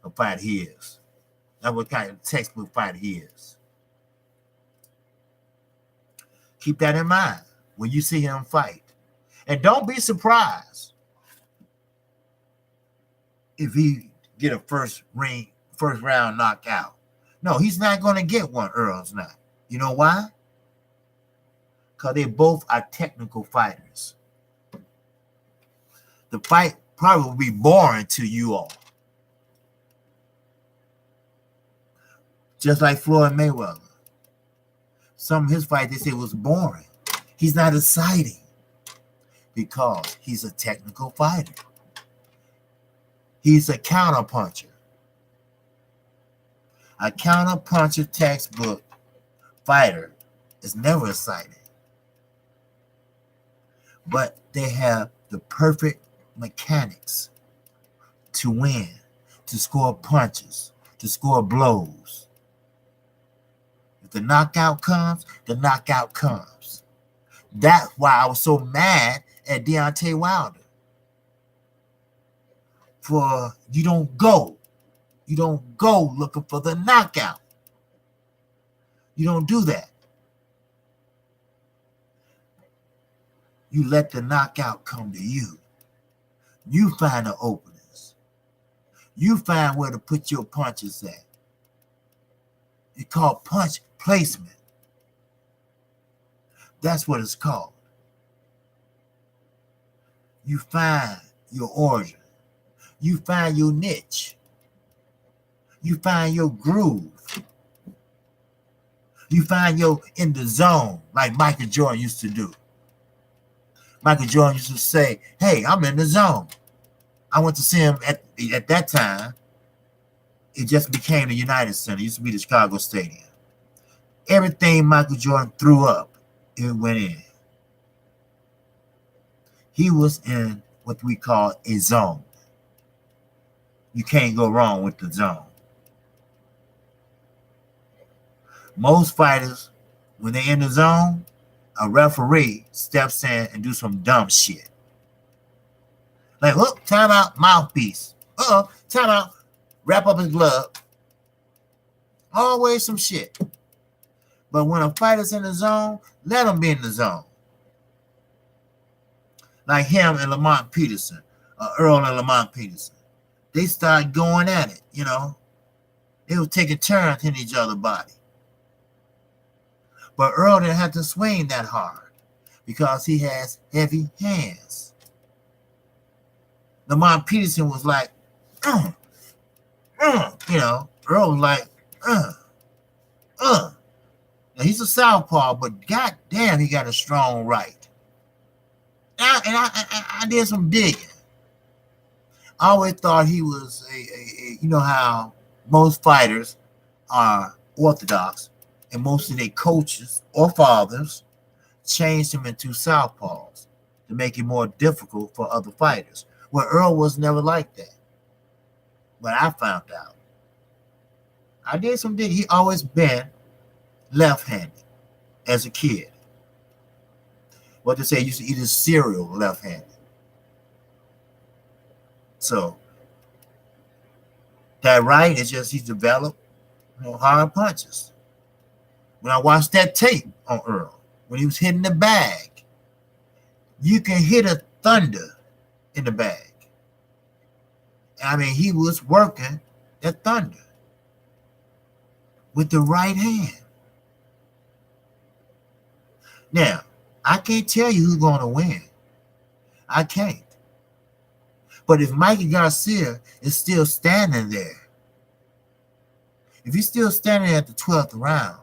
of fighter he is. That's what kind of textbook fighter he is. Keep that in mind when you see him fight. And don't be surprised if he get a first round knockout. No, he's not going to get one. Earl's not. You know why? Because they both are technical fighters. The fight probably will be boring to you all. Just like Floyd Mayweather. Some of his fights, they say, was boring. He's not exciting because he's a technical fighter. He's a counterpuncher. A counterpuncher textbook fighter is never exciting. But they have the perfect mechanics to win, to score punches, to score blows. If the knockout comes, the knockout comes. That's why I was so mad at Deontay Wilder. For you don't go looking for the knockout. You don't do that. You let the knockout come to you. You find the openings. You find where to put your punches at. It's called punch placement. That's what it's called. You find your origin. You find your niche. You find your groove. You find your in the zone, like Michael Jordan used to do. Michael Jordan used to say, hey, I'm in the zone. I went to see him at that time. It just became the United Center. It used to be the Chicago Stadium. Everything Michael Jordan threw up, it went in. He was in what we call a zone. You can't go wrong with the zone. Most fighters, when they're in the zone, a referee steps in and do some dumb shit. Like, look, time out, mouthpiece. Time out, wrap up his glove. Always some shit. But when a fighter's in the zone, let him be in the zone. Like him and Lamont Peterson, Earl and Lamont Peterson. They started going at it, you know. They were taking turns hitting each other's body. But Earl didn't have to swing that hard because he has heavy hands. Lamont Peterson was like, you know, Earl was like, Now he's a southpaw, but goddamn, he got a strong right. I did some digging. I always thought he was you know how most fighters are orthodox, and most of their coaches or fathers changed him into southpaws to make it more difficult for other fighters. Well, Earl was never like that. But I found out. I did some digging. He always been left-handed as a kid. What they say, he used to eat his cereal left-handed. So that right is just he's developed, you know, hard punches. When I watched that tape on Earl, when he was hitting the bag, you can hit a thunder in the bag. I mean, he was working that thunder with the right hand. Now, I can't tell you who's going to win. I can't. But if Mikey Garcia is still standing there, if he's still standing at the 12th round,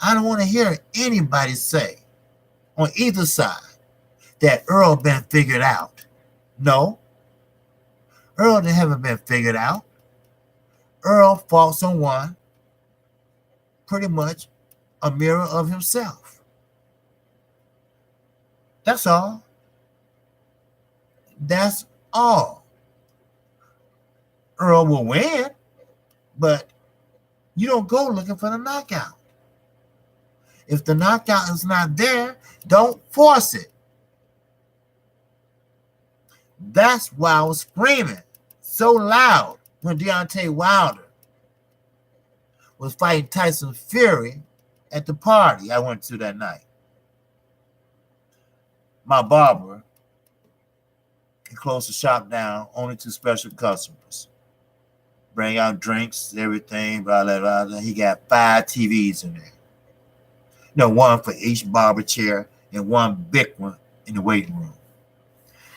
I don't want to hear anybody say on either side that Earl been figured out. No, Earl haven't been figured out. Earl fought someone pretty much a mirror of himself. That's all. That's all. Earl will win, but you don't go looking for the knockout. If the knockout is not there, don't force it. That's why I was screaming so loud when Deontay Wilder was fighting Tyson Fury at the party I went to that night. My barber, he closed the shop down only to special customers. Bring out drinks, everything, blah, blah, blah, blah. He got 5 TVs in there. One for each barber chair and one big one in the waiting room.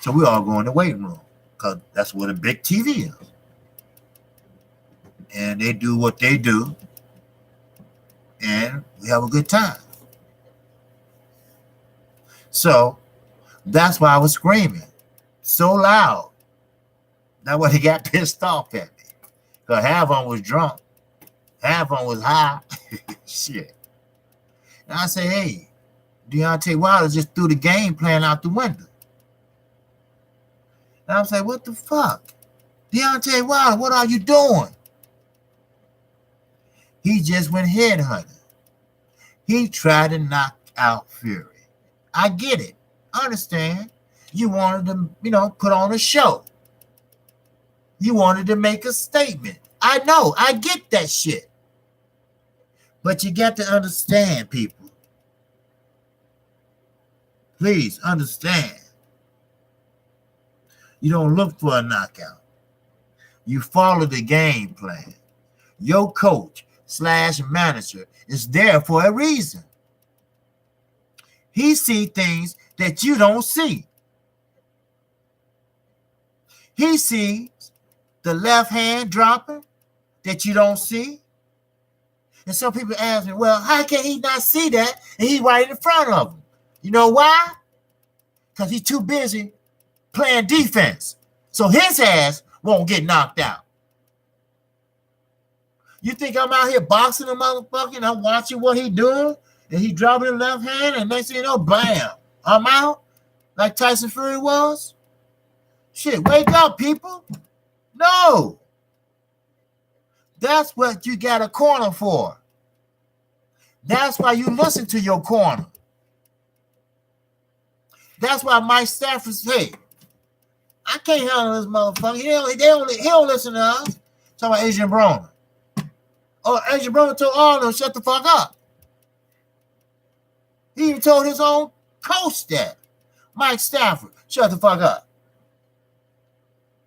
So we all go in the waiting room because that's what a big TV is. And they do what they do, and we have a good time. So that's why I was screaming so loud. That's why he got pissed off at me. Because half of them was drunk, half of them was high. Shit. And I say, hey, Deontay Wilder just threw the game plan out the window. And I'm saying, what the fuck? Deontay Wilder, what are you doing? He just went headhunting. He tried to knock out Fury. I get it. I understand. You wanted to, put on a show. You wanted to make a statement. I know. I get that shit. But you got to understand, people. Please understand. You don't look for a knockout. You follow the game plan. Your coach/manager is there for a reason. He sees things that you don't see. He sees the left hand dropping that you don't see. And some people ask me, well, how can he not see that? And he's right in front of him. You know why? Because he's too busy playing defense. So his ass won't get knocked out. You think I'm out here boxing the motherfucker and I'm watching what he doing? And he dropping the left hand and next thing you know, bam, I'm out like Tyson Fury was? Shit, wake up, people. No. That's what you got a corner for. That's why you listen to your corner. That's why Mike Stafford said, I can't handle this motherfucker. He don't listen to us. Talking about Adrian Broner. Oh, Adrian Broner told all of them, shut the fuck up. He even told his own coach that. Mike Stafford, shut the fuck up.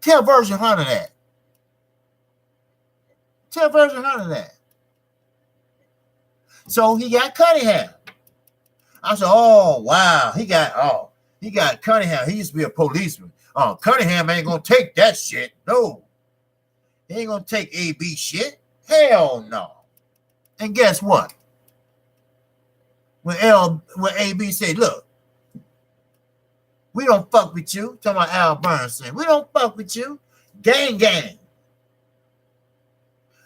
Tell Version Hunter that. Tell Version Hunter that. So he got Cunningham. I said, oh, wow. He got Cunningham. He used to be a policeman. Oh, Cunningham ain't going to take that shit. No. He ain't going to take AB shit. Hell no. And guess what? When AB said, look, we don't fuck with you. Talking about Al Bernstein. We don't fuck with you. Gang, gang.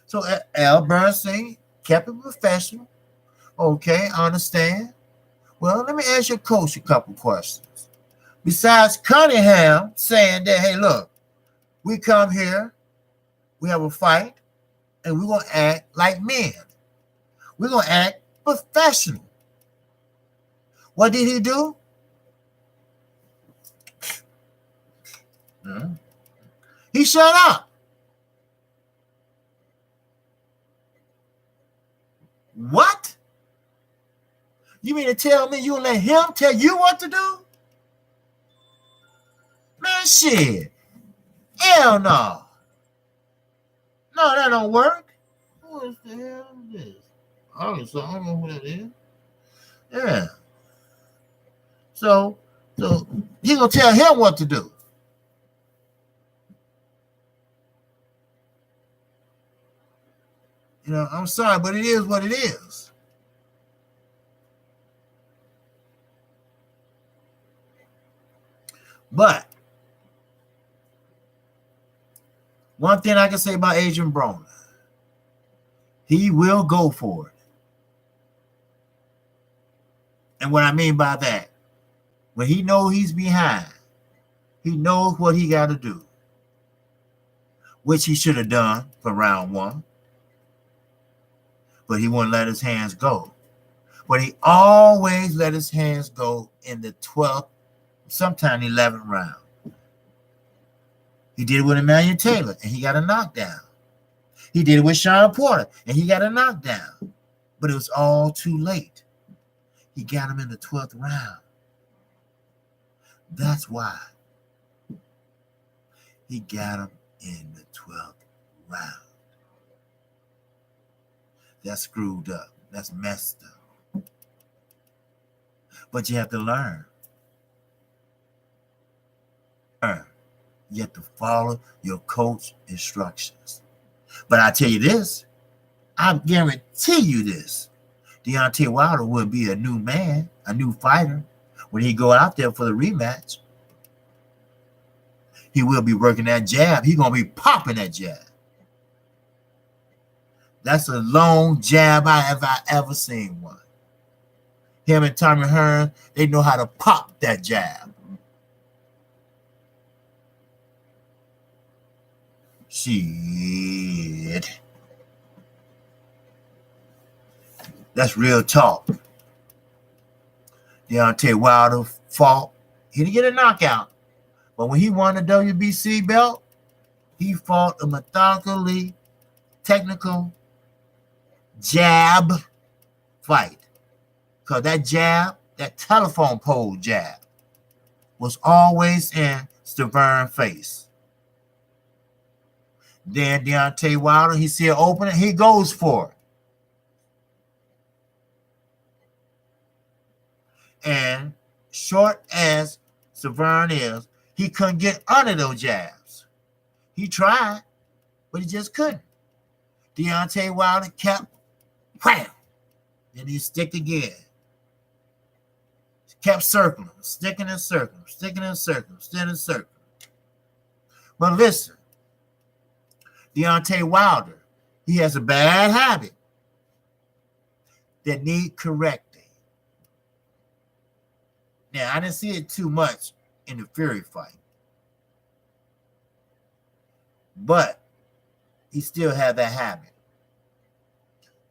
So Al Bernstein kept it professional. Okay, I understand. Well, let me ask your coach a couple questions. Besides Cunningham saying that, hey, look, we come here, we have a fight, and we're going to act like men. We're going to act professional. What did he do? He shut up. What? You mean to tell me you let him tell you what to do? Man, shit. Hell no. No, that don't work. What the hell is this? I don't know who that is. Yeah. So he gonna tell him what to do. I'm sorry, but it is what it is. But one thing I can say about Adrian Broner, he will go for it. And what I mean by that, when he knows he's behind, he knows what he got to do, which he should have done for round one. But he wouldn't let his hands go. But he always let his hands go in the 12th, sometime 11th round. He did it with Emmanuel Taylor, and he got a knockdown. He did it with Sean Porter, and he got a knockdown. But it was all too late. He got him in the 12th round. That's why he got him in the 12th round. That's screwed up. That's messed up. But you have to learn. You have to follow your coach instructions. But I tell you this, I guarantee you this, Deontay Wilder will be a new man, a new fighter, when he go out there for the rematch. He will be working that jab. He's going to be popping that jab. That's a long jab I've ever seen one. Him and Tommy Hearn, they know how to pop that jab. Shit. That's real talk. Deontay Wilder fought. He didn't get a knockout. But when he won the WBC belt, he fought a methodically technical jab fight. Because that jab, that telephone pole jab, was always in Steverne's face. Then Deontay Wilder, he see an opening, he goes for it. And short as Severn is, he couldn't get under those jabs. He tried, but he just couldn't. Deontay Wilder kept wham. Then he stick again. Kept circling, sticking and circling, sticking and circling, sticking and circling. But listen, Deontay Wilder, he has a bad habit that need correcting. Now, I didn't see it too much in the Fury fight, but he still had that habit.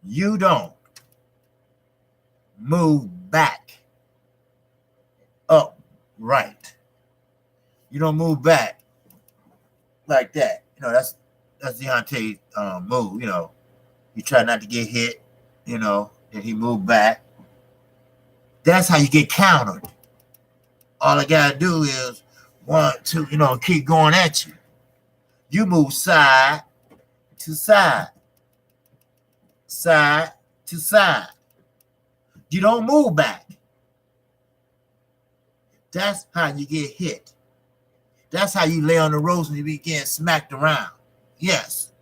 You don't move back up right. You don't move back like that. That's Deontay's move. He tried not to get hit, and he moved back. That's how you get countered. All I gotta do is 1, 2, keep going at you. You move side to side, side to side. You don't move back. That's how you get hit. That's how you lay on the ropes when you be getting smacked around. Yes,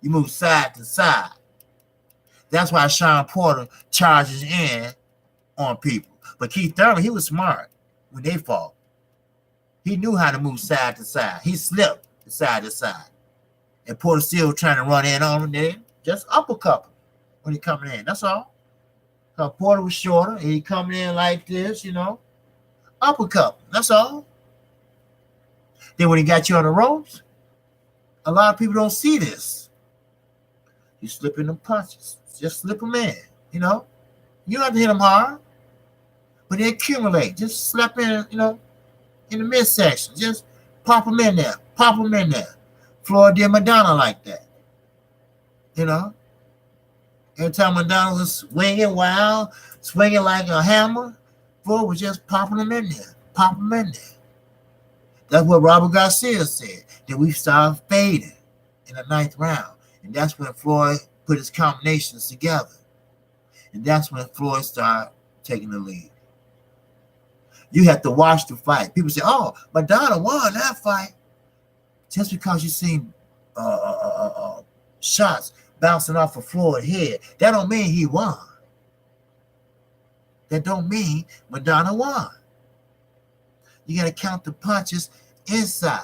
you move side to side. That's why Sean Porter charges in on people. But Keith Thurman, he was smart when they fought. He knew how to move side to side. He slipped side to side. And Porter still trying to run in on him there. Just uppercut him when he coming in. That's all. Because Porter was shorter and he coming in like this, uppercut. That's all. Then when he got you on the ropes, a lot of people don't see this. You slip in the punches. Just slip them in, You don't have to hit them hard. But they accumulate. Just slap in, in the midsection. Just pop them in there. Pop them in there. Floyd did Madonna like that. Every time Madonna was swinging wild, swinging like a hammer, Floyd was just popping them in there. Pop them in there. That's what Robert Garcia said. Then we started fading in the 9th round. And that's when Floyd put his combinations together. And that's when Floyd started taking the lead. You have to watch the fight. People say, oh, Madonna won that fight. Just because you seen shots bouncing off a Floyd head. That don't mean he won. That don't mean Madonna won. You got to count the punches inside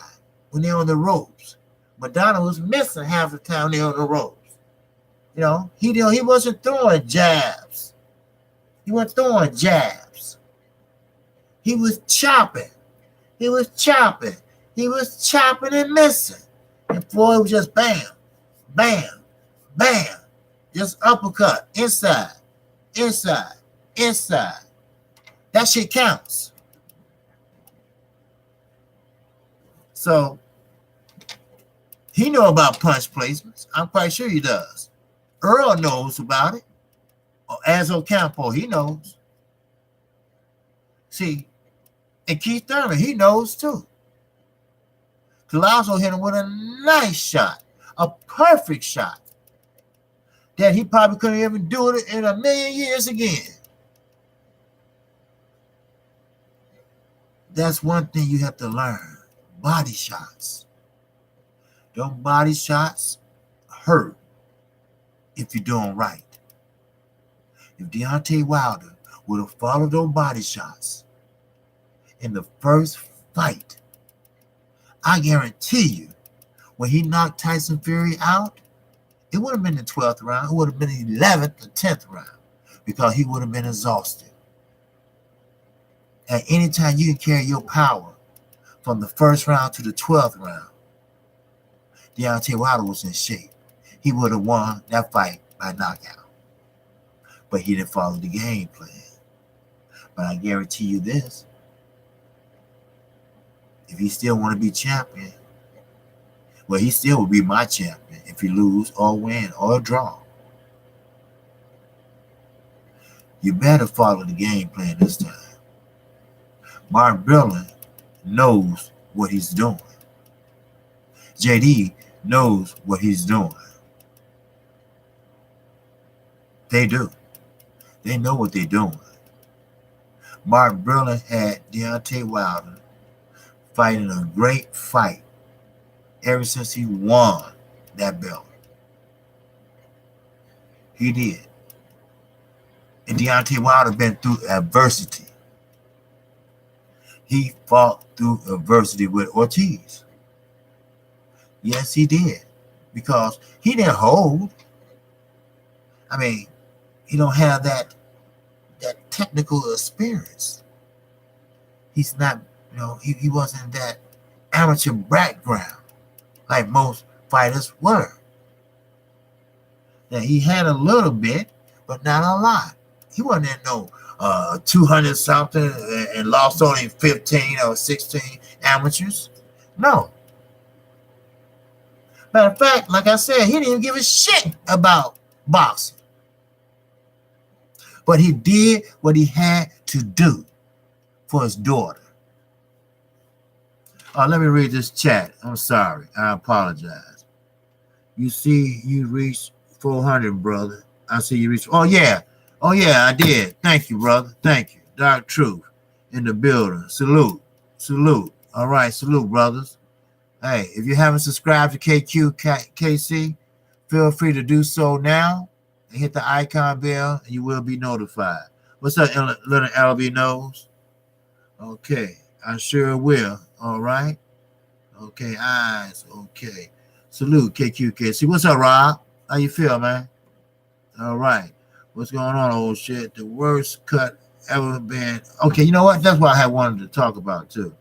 when they're on the ropes. Madonna was missing half the time they're on the ropes. He wasn't throwing jabs. He wasn't throwing jabs. He was chopping. He was chopping. He was chopping and missing. And Floyd was just bam, bam, bam. Just uppercut. Inside. Inside. Inside. That shit counts. So he know about punch placements. I'm quite sure he does. Earl knows about it. As Ocampo, he knows. See, and Keith Thurman, he knows too. Collazo hit him with a nice shot, a perfect shot, that he probably couldn't even do it in a million years again. That's one thing you have to learn. Body shots. Them body shots hurt if you're doing right. If Deontay Wilder would have followed those body shots in the first fight, I guarantee you, when he knocked Tyson Fury out, it would have been the 12th round. It would have been the 11th or 10th round because he would have been exhausted. At any time you can carry your power from the first round to the 12th round, Deontay Wilder was in shape. He would have won that fight by knockout. But he didn't follow the game plan. But I guarantee you this. If he still want to be champion, well, he still will be my champion if he lose or win or draw. You better follow the game plan this time. Martin Berlin knows what he's doing. JD knows what he's doing. They do. They know what they're doing. Martin Berlin had Deontay Wilder fighting a great fight ever since he won that belt. He did. And Deontay Wilder been through adversity. He fought through adversity with Ortiz. Yes, he did. Because he didn't hold. I mean, he don't have that technical experience. He's not, he wasn't that amateur background like most fighters were. Now, he had a little bit, but not a lot. He wasn't in no 200 something and lost only 15 or 16 amateurs. No. Matter of fact, like I said, he didn't even give a shit about boxing. But he did what he had to do for his daughter. Let me read this chat. I'm sorry. I apologize. You see, you reached 400, brother. I see you reached. Oh, yeah, I did. Thank you, brother. Thank you. Dark Truth in the building. Salute. All right, salute, brothers. Hey, if you haven't subscribed to KC, feel free to do so now. And hit the icon bell, and you will be notified. What's up, little LB Nose? Okay, I sure will. All right. Okay, eyes. Okay. Salute, KQKC. What's up, Rob? How you feel, man? All right. What's going on, old shit? The worst cut ever been. Okay, you know what? That's what I had wanted to talk about, too.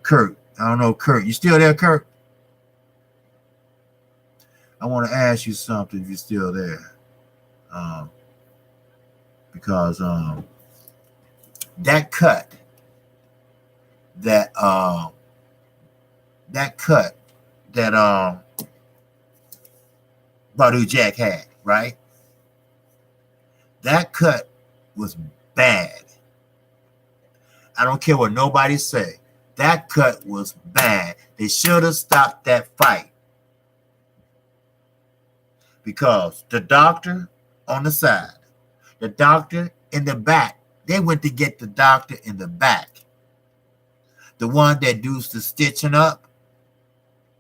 Kurt. I don't know, Kurt. You still there, Kurt? I want to ask you something if you're still there. Because that cut that Badu Jack had, right? That cut was bad. I don't care what nobody say. That cut was bad. They should have stopped that fight. Because the doctor on the side, the doctor in the back, they went to get the doctor in the back. The one that does the stitching up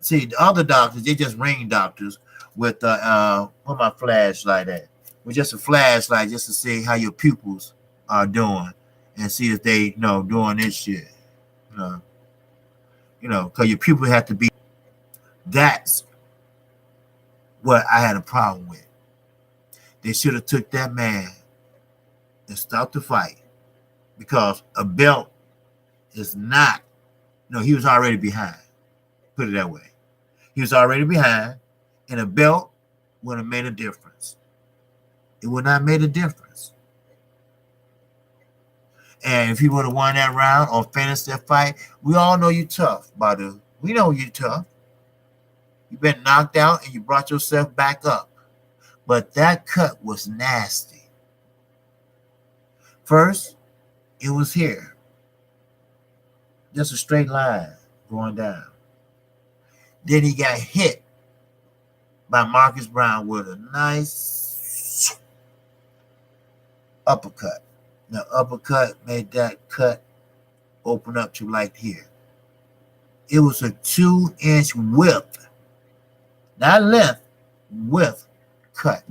See, the other doctors, they just ring doctors with where my flashlight at? With just a flashlight just to see how your pupils are doing and see if they, doing this shit. Because your pupils have to be. That's what I had a problem with. They should have took that man and stopped the fight because a belt is not. He was already behind. Put it that way. He was already behind, and a belt would have made a difference. It would not have made a difference. And if he would have won that round or finished that fight, we all know you tough, Badu. We know you tough. You've been knocked out and you brought yourself back up. But that cut was nasty. First, it was here. Just a straight line going down. Then he got hit by Marcus Brown with a nice uppercut. The uppercut made that cut open up to like here. It was a 2-inch width, not length, width cut.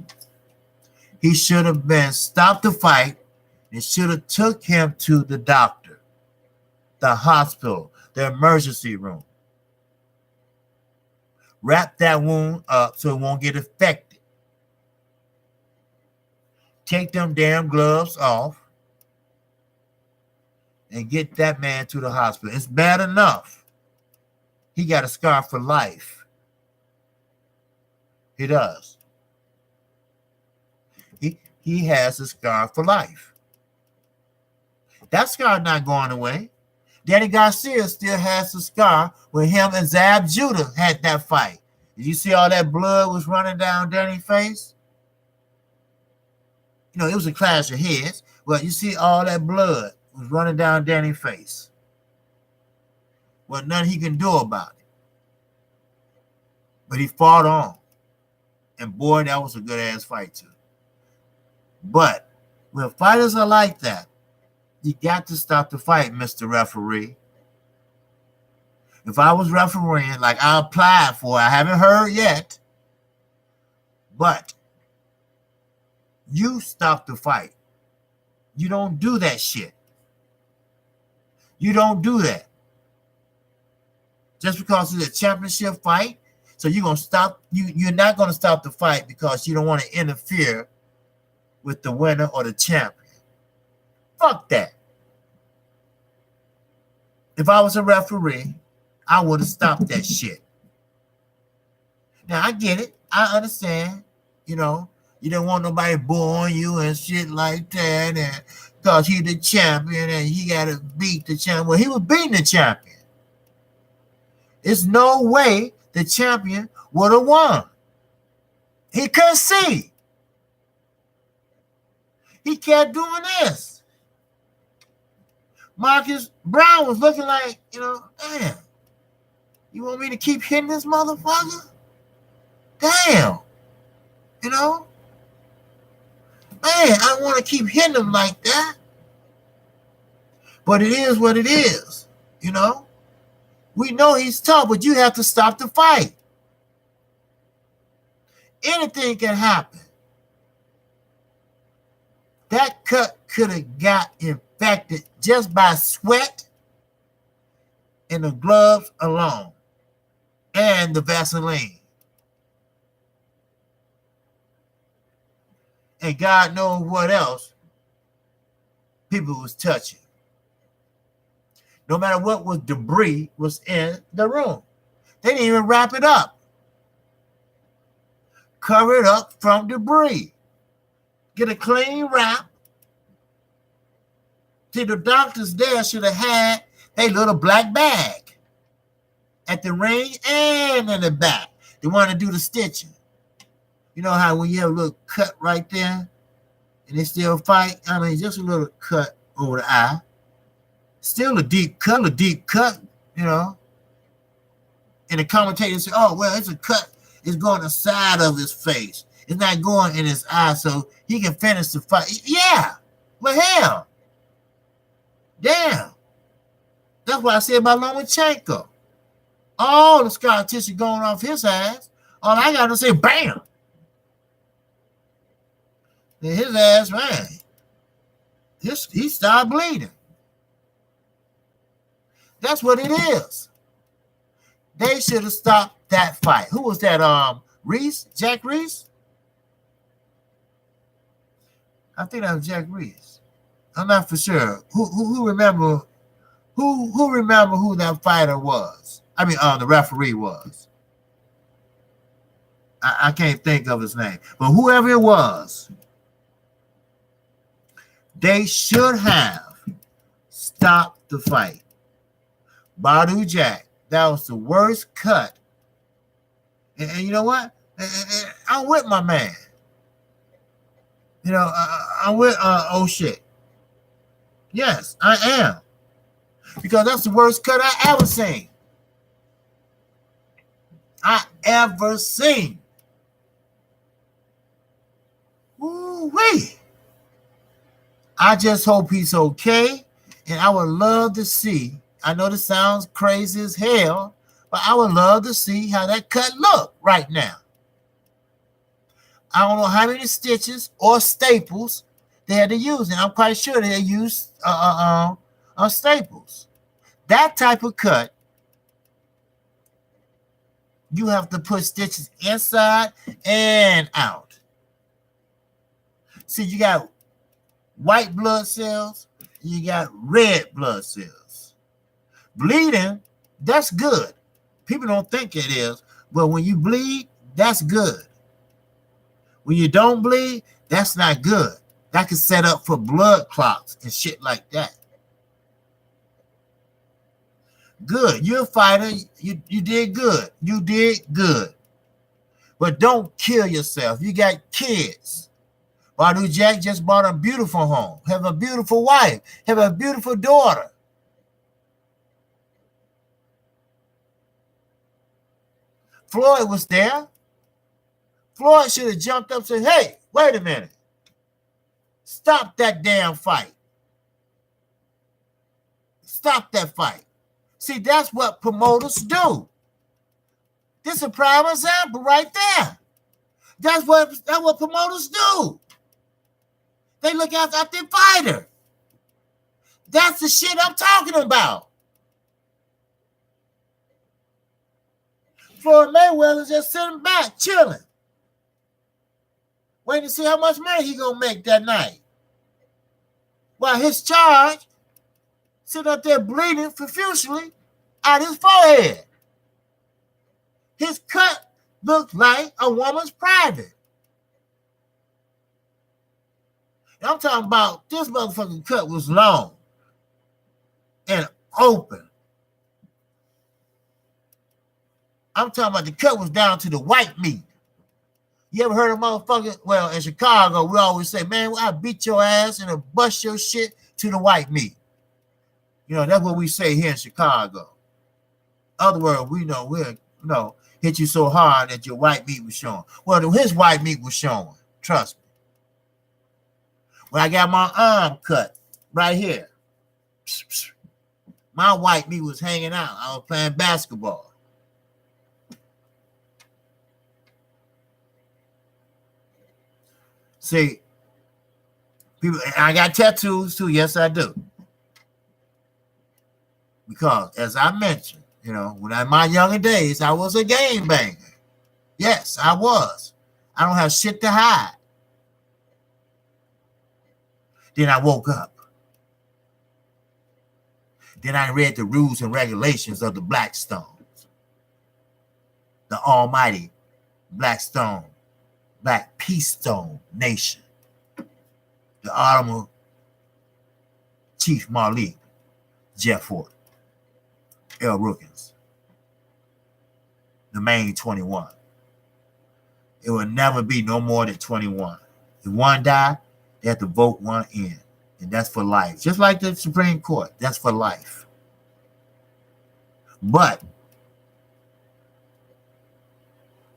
He should have been stopped the fight and should have took him to the doctor, the hospital, the emergency room. Wrap that wound up so it won't get infected. Take them damn gloves off and get that man to the hospital. It's bad enough. He got a scar for life. He does. He has a scar for life. That scar not going away. Danny Garcia still has a scar where him and Zab Judah had that fight. Did you see all that blood was running down Danny's face? It was a clash of heads, but you see all that blood was running down Danny's face. Well, nothing he can do about it. But he fought on. And boy, that was a good-ass fight, too. But when fighters are like that, you got to stop the fight, Mr. Referee. If I was refereeing, like I applied for, I haven't heard yet, but you stop the fight. You don't do that shit. You don't do that. Just because it's a championship fight, so you're going to stop, you're not going to stop the fight because you don't want to interfere with the winner or the champion. Fuck that. If I was a referee, I would have stopped that shit. Now, I get it. I understand. You don't want nobody booing you and shit like that. And because he's the champion and he got to beat the champion. Well, he was beating the champion. There's no way the champion would have won. He couldn't see. He kept doing this. Marcus Brown was looking like, damn. You want me to keep hitting this motherfucker? Damn. Man, I want to keep hitting him like that. But it is what it is, We know he's tough, but you have to stop the fight. Anything can happen. That cut could have got infected just by sweat and the gloves alone and the Vaseline. And God knows what else people was touching. No matter what was debris was in the room. They didn't even wrap it up. Cover it up from debris. Get a clean wrap. See, the doctors there should have had a little black bag at the ring and in the back. They want to do the stitching. You know how when you have a little cut right there and they still fight? I mean, just a little cut over the eye. Still a deep cut, And the commentator said, oh, well, it's a cut. It's going the side of his face. It's not going in his eye, so he can finish the fight. Yeah. Well, hell. Damn. That's what I said about Lomachenko. All the scar tissue going off his ass. All I got to say, bam. And his ass, man, he started bleeding. That's what it is. They should have stopped that fight. Who was that? Reese? Jack Reese? I think that was Jack Reese. I'm not for sure. Who remember? Who remember who that fighter was? I mean, the referee was. I can't think of his name, but whoever it was, they should have stopped the fight. Badu Jack, that was the worst cut. And you know what? I'm with my man. You know, I'm with oh shit. Yes, I am. Because that's the worst cut I ever seen. Woo-wee. I just hope he's okay. And I would love to see, I know this sounds crazy as hell, but I would love to see how that cut look right now. I don't know how many stitches or staples they had to use, and I'm quite sure they used staples. That type of cut, you have to put stitches inside and out. See, you got white blood cells, you got red blood cells. Bleeding, that's good. People don't think it is, but when you bleed, that's good. When you don't bleed, that's not good. That can set up for blood clots and shit like that. Good. You're a fighter. You did good. You did good. But don't kill yourself. You got kids. Badu Jack just bought a beautiful home. Have a beautiful wife. Have a beautiful daughter. Floyd was there. Floyd should have jumped up and said, hey, wait a minute. Stop that damn fight. Stop that fight. See, that's what promoters do. This is a prime example right there. That's what promoters do. They look after their fighter. That's the shit I'm talking about. Floyd Mayweather's just sitting back, chilling. Waiting to see how much money he gonna make that night. While his charge sitting up there bleeding profusely out his forehead. His cut looked like a woman's private. And I'm talking about this motherfucking cut was long and open. I'm talking about the cut was down to the white meat. You ever heard of motherfucking, well, in Chicago, we always say, man, I beat your ass and I bust your shit to the white meat. You know, that's what we say here in Chicago. Other words, we know we'll hit you so hard that your white meat was showing. Well, his white meat was showing. Trust me. When I got my arm cut right here, my white meat was hanging out. I was playing basketball. See, people, I got tattoos too. Yes, I do. Because, as I mentioned, you know, when in my younger days, I was a game banger. Yes, I was. I don't have shit to hide. Then I woke up. Then I read the rules and regulations of the Blackstones. The almighty Blackstone, Black Peace Stone Nation. The Honorable Chief Malik, Jeff Ford, L. Rookins, the main 21. It will never be no more than 21. If one die, they have to vote one in. And that's for life. Just like the Supreme Court, that's for life. But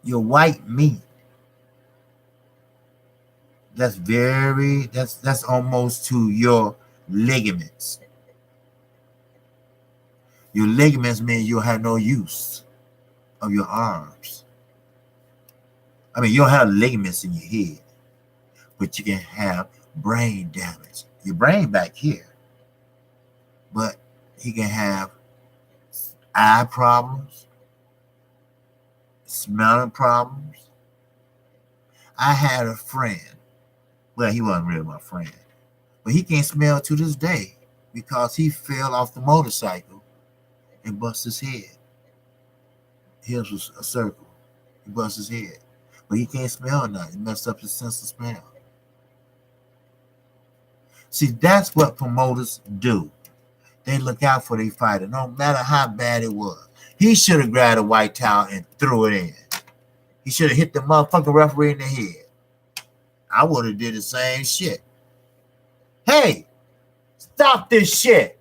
your white meat, that's almost to your ligaments. Your ligaments mean you'll have no use of your arms. I mean, you'll have ligaments in your head, but you can have brain damage. Your brain back here, but he can have eye problems, smelling problems. I had a friend. Well, he wasn't really my friend, but he can't smell to this day because he fell off the motorcycle and bust his head. His was a circle. He bust his head, but he can't smell nothing. It messed up his sense of smell. See, that's what promoters do. They look out for their fighter, no matter how bad it was. He should have grabbed a white towel and threw it in. He should have hit the motherfucking referee in the head. I would have did the same shit. Hey, stop this shit.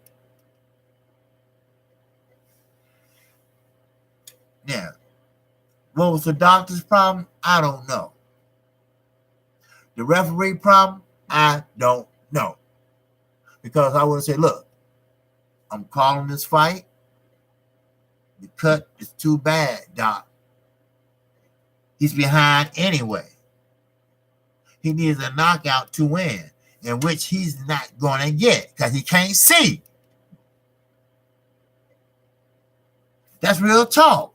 Now, what was the doctor's problem? I don't know. The referee problem? I don't know. Because I would have said, look, I'm calling this fight. The cut is too bad, doc. He's behind anyway. He needs a knockout to win, in which he's not going to get because he can't see. That's real talk.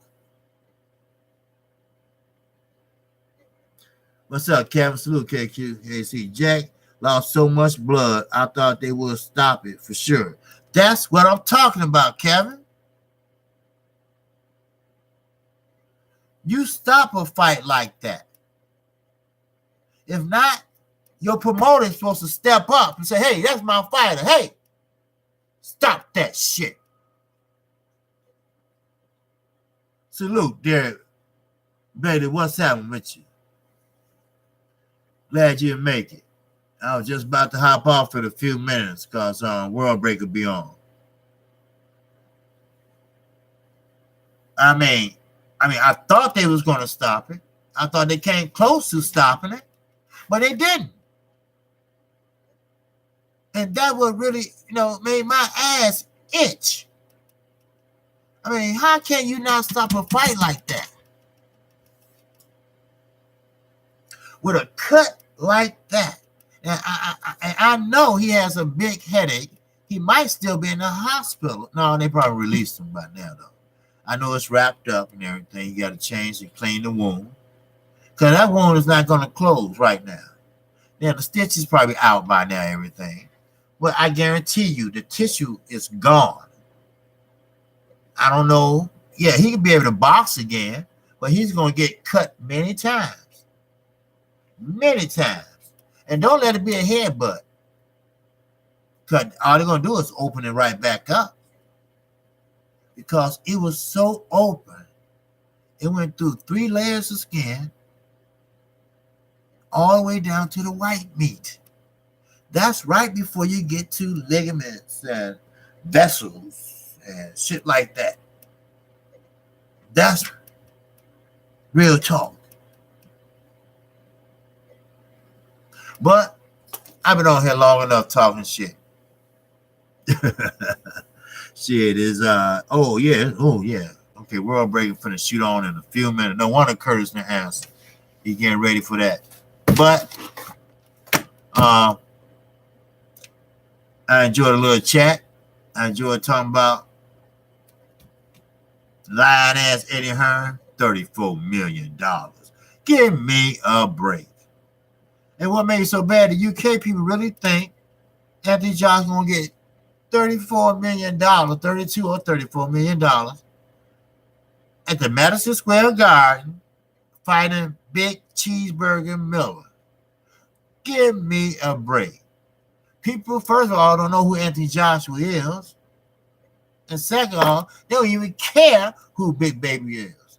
What's up, Kevin? Salute, KQ. Hey, see, Jack lost so much blood, I thought they would stop it for sure. That's what I'm talking about, Kevin. You stop a fight like that. If not, your promoter is supposed to step up and say, hey, that's my fighter. Hey, stop that shit. Salute, Derek. Baby, what's happening with you? Glad you make it. I was just about to hop off in a few minutes because World Break will be on. I mean, I thought they was going to stop it. I thought they came close to stopping it, but they didn't. And that would really, made my ass itch. I mean, how can you not stop a fight like that? With a cut like that. And I know he has a big headache. He might still be in the hospital. No, they probably released him by now, though. I know it's wrapped up and everything. You got to change and clean the wound. Because that wound is not going to close right now. Now, the stitch is probably out by now, everything. But I guarantee you, the tissue is gone. I don't know. Yeah, he could be able to box again, but he's going to get cut many times. Many times. And don't let it be a headbutt. Because all they're going to do is open it right back up. Because it was so open. It went through 3 layers of skin all the way down to the white meat. That's right before you get to ligaments and vessels and shit like that. That's real talk. But I've been on here long enough talking shit. Shit is oh yeah. Okay, World Break finna shoot on in a few minutes. No wonder Curtis didn't answer. He's getting ready for that. But I enjoyed a little chat. I enjoyed talking about lying ass Eddie Hearn, $34 million. Give me a break. And what made it so bad, the UK people really think Anthony Johnson gonna get $34 million, 32 or $34 million at the Madison Square Garden fighting Big Cheeseburger Miller. Give me a break. People, first of all, don't know who Anthony Joshua is. And second of all, they don't even care who Big Baby is.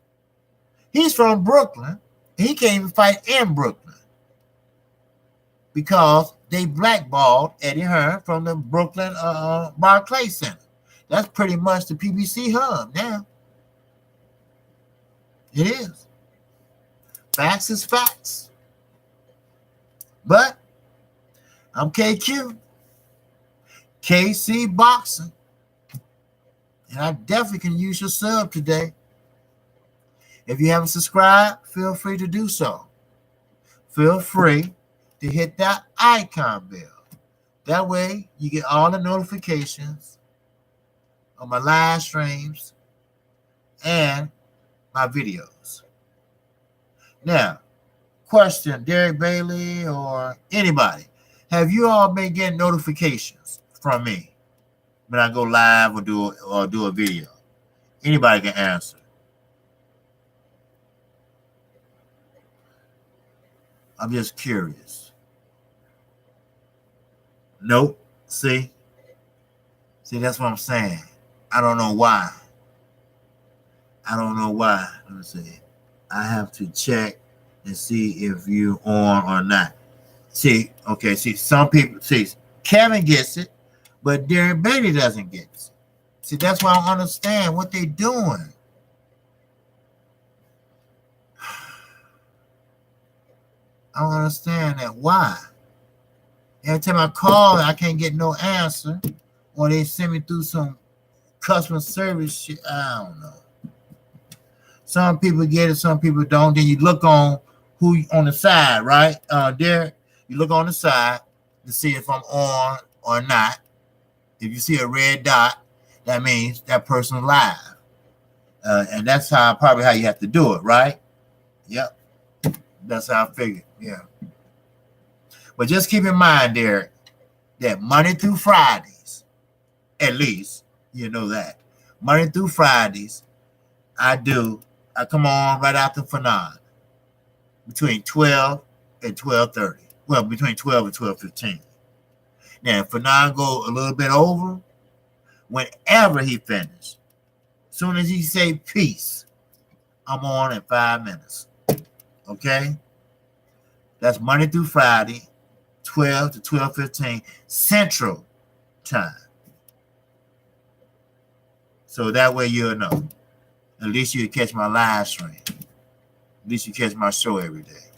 He's from Brooklyn. He can't even fight in Brooklyn because they blackballed Eddie Hearn from the Brooklyn Barclays Center. That's pretty much the PBC hub now. It is. Facts is facts. But I'm KQ. KC Boxing. And I definitely can use your sub today. If you haven't subscribed, feel free to do so. Feel free to hit that icon bell. That way you get all the notifications of my live streams and my videos. Now, question, Derek Bailey or anybody, have you all been getting notifications from me when I go live or do a video? Anybody can answer. I'm just curious. Nope. See, that's what I'm saying. I don't know why. Let me see. I have to check and see if you on or not. See, okay, some people, Kevin gets it, but Derek Bailey doesn't get it. See, that's why I don't understand what they're doing. I don't understand that. Why? Every time I call, I can't get no answer, or they send me through some customer service shit. I don't know. Some people get it, some people don't. Then you look on who on the side, right? Derek, you look on the side to see if I'm on or not. If you see a red dot, that means that person's live. And that's probably how you have to do it, right? Yep. That's how I figured. Yeah. But just keep in mind, Derek, that Monday through Fridays, at least, you know that. Monday through Fridays, I come on right after Fanon, between 12 and 12:30. Well, between 12 and 12:15. Now, if Fanon go a little bit over, whenever he finishes, as soon as he say peace, I'm on in 5 minutes. Okay? That's Monday through Friday, 12 to 12:15 Central Time. So that way you'll know. At least you catch my live stream. At least you catch my show every day.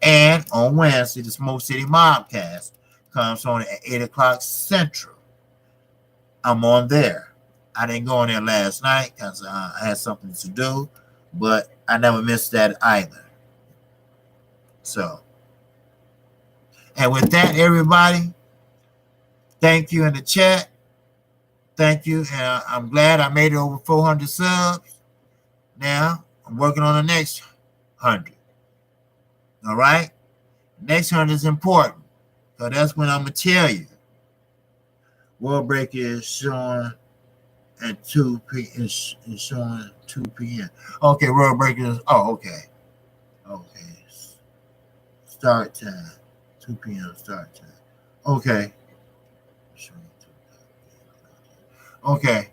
And on Wednesday, the Smoke City Mobcast comes on at 8 o'clock Central. I'm on there. I didn't go on there last night because I had something to do, but I never missed that either. So, and with that, everybody, thank you in the chat. Thank you. And I'm glad I made it over 400 subs. Now, I'm working on the next 100. All right? Next 100 is important. So that's when I'm going to tell you. World Break is showing at 2 p.m. Is showing 2 p.m. Okay, World Break is, okay. Okay. Start time. 2 p.m. start time. Okay. Okay.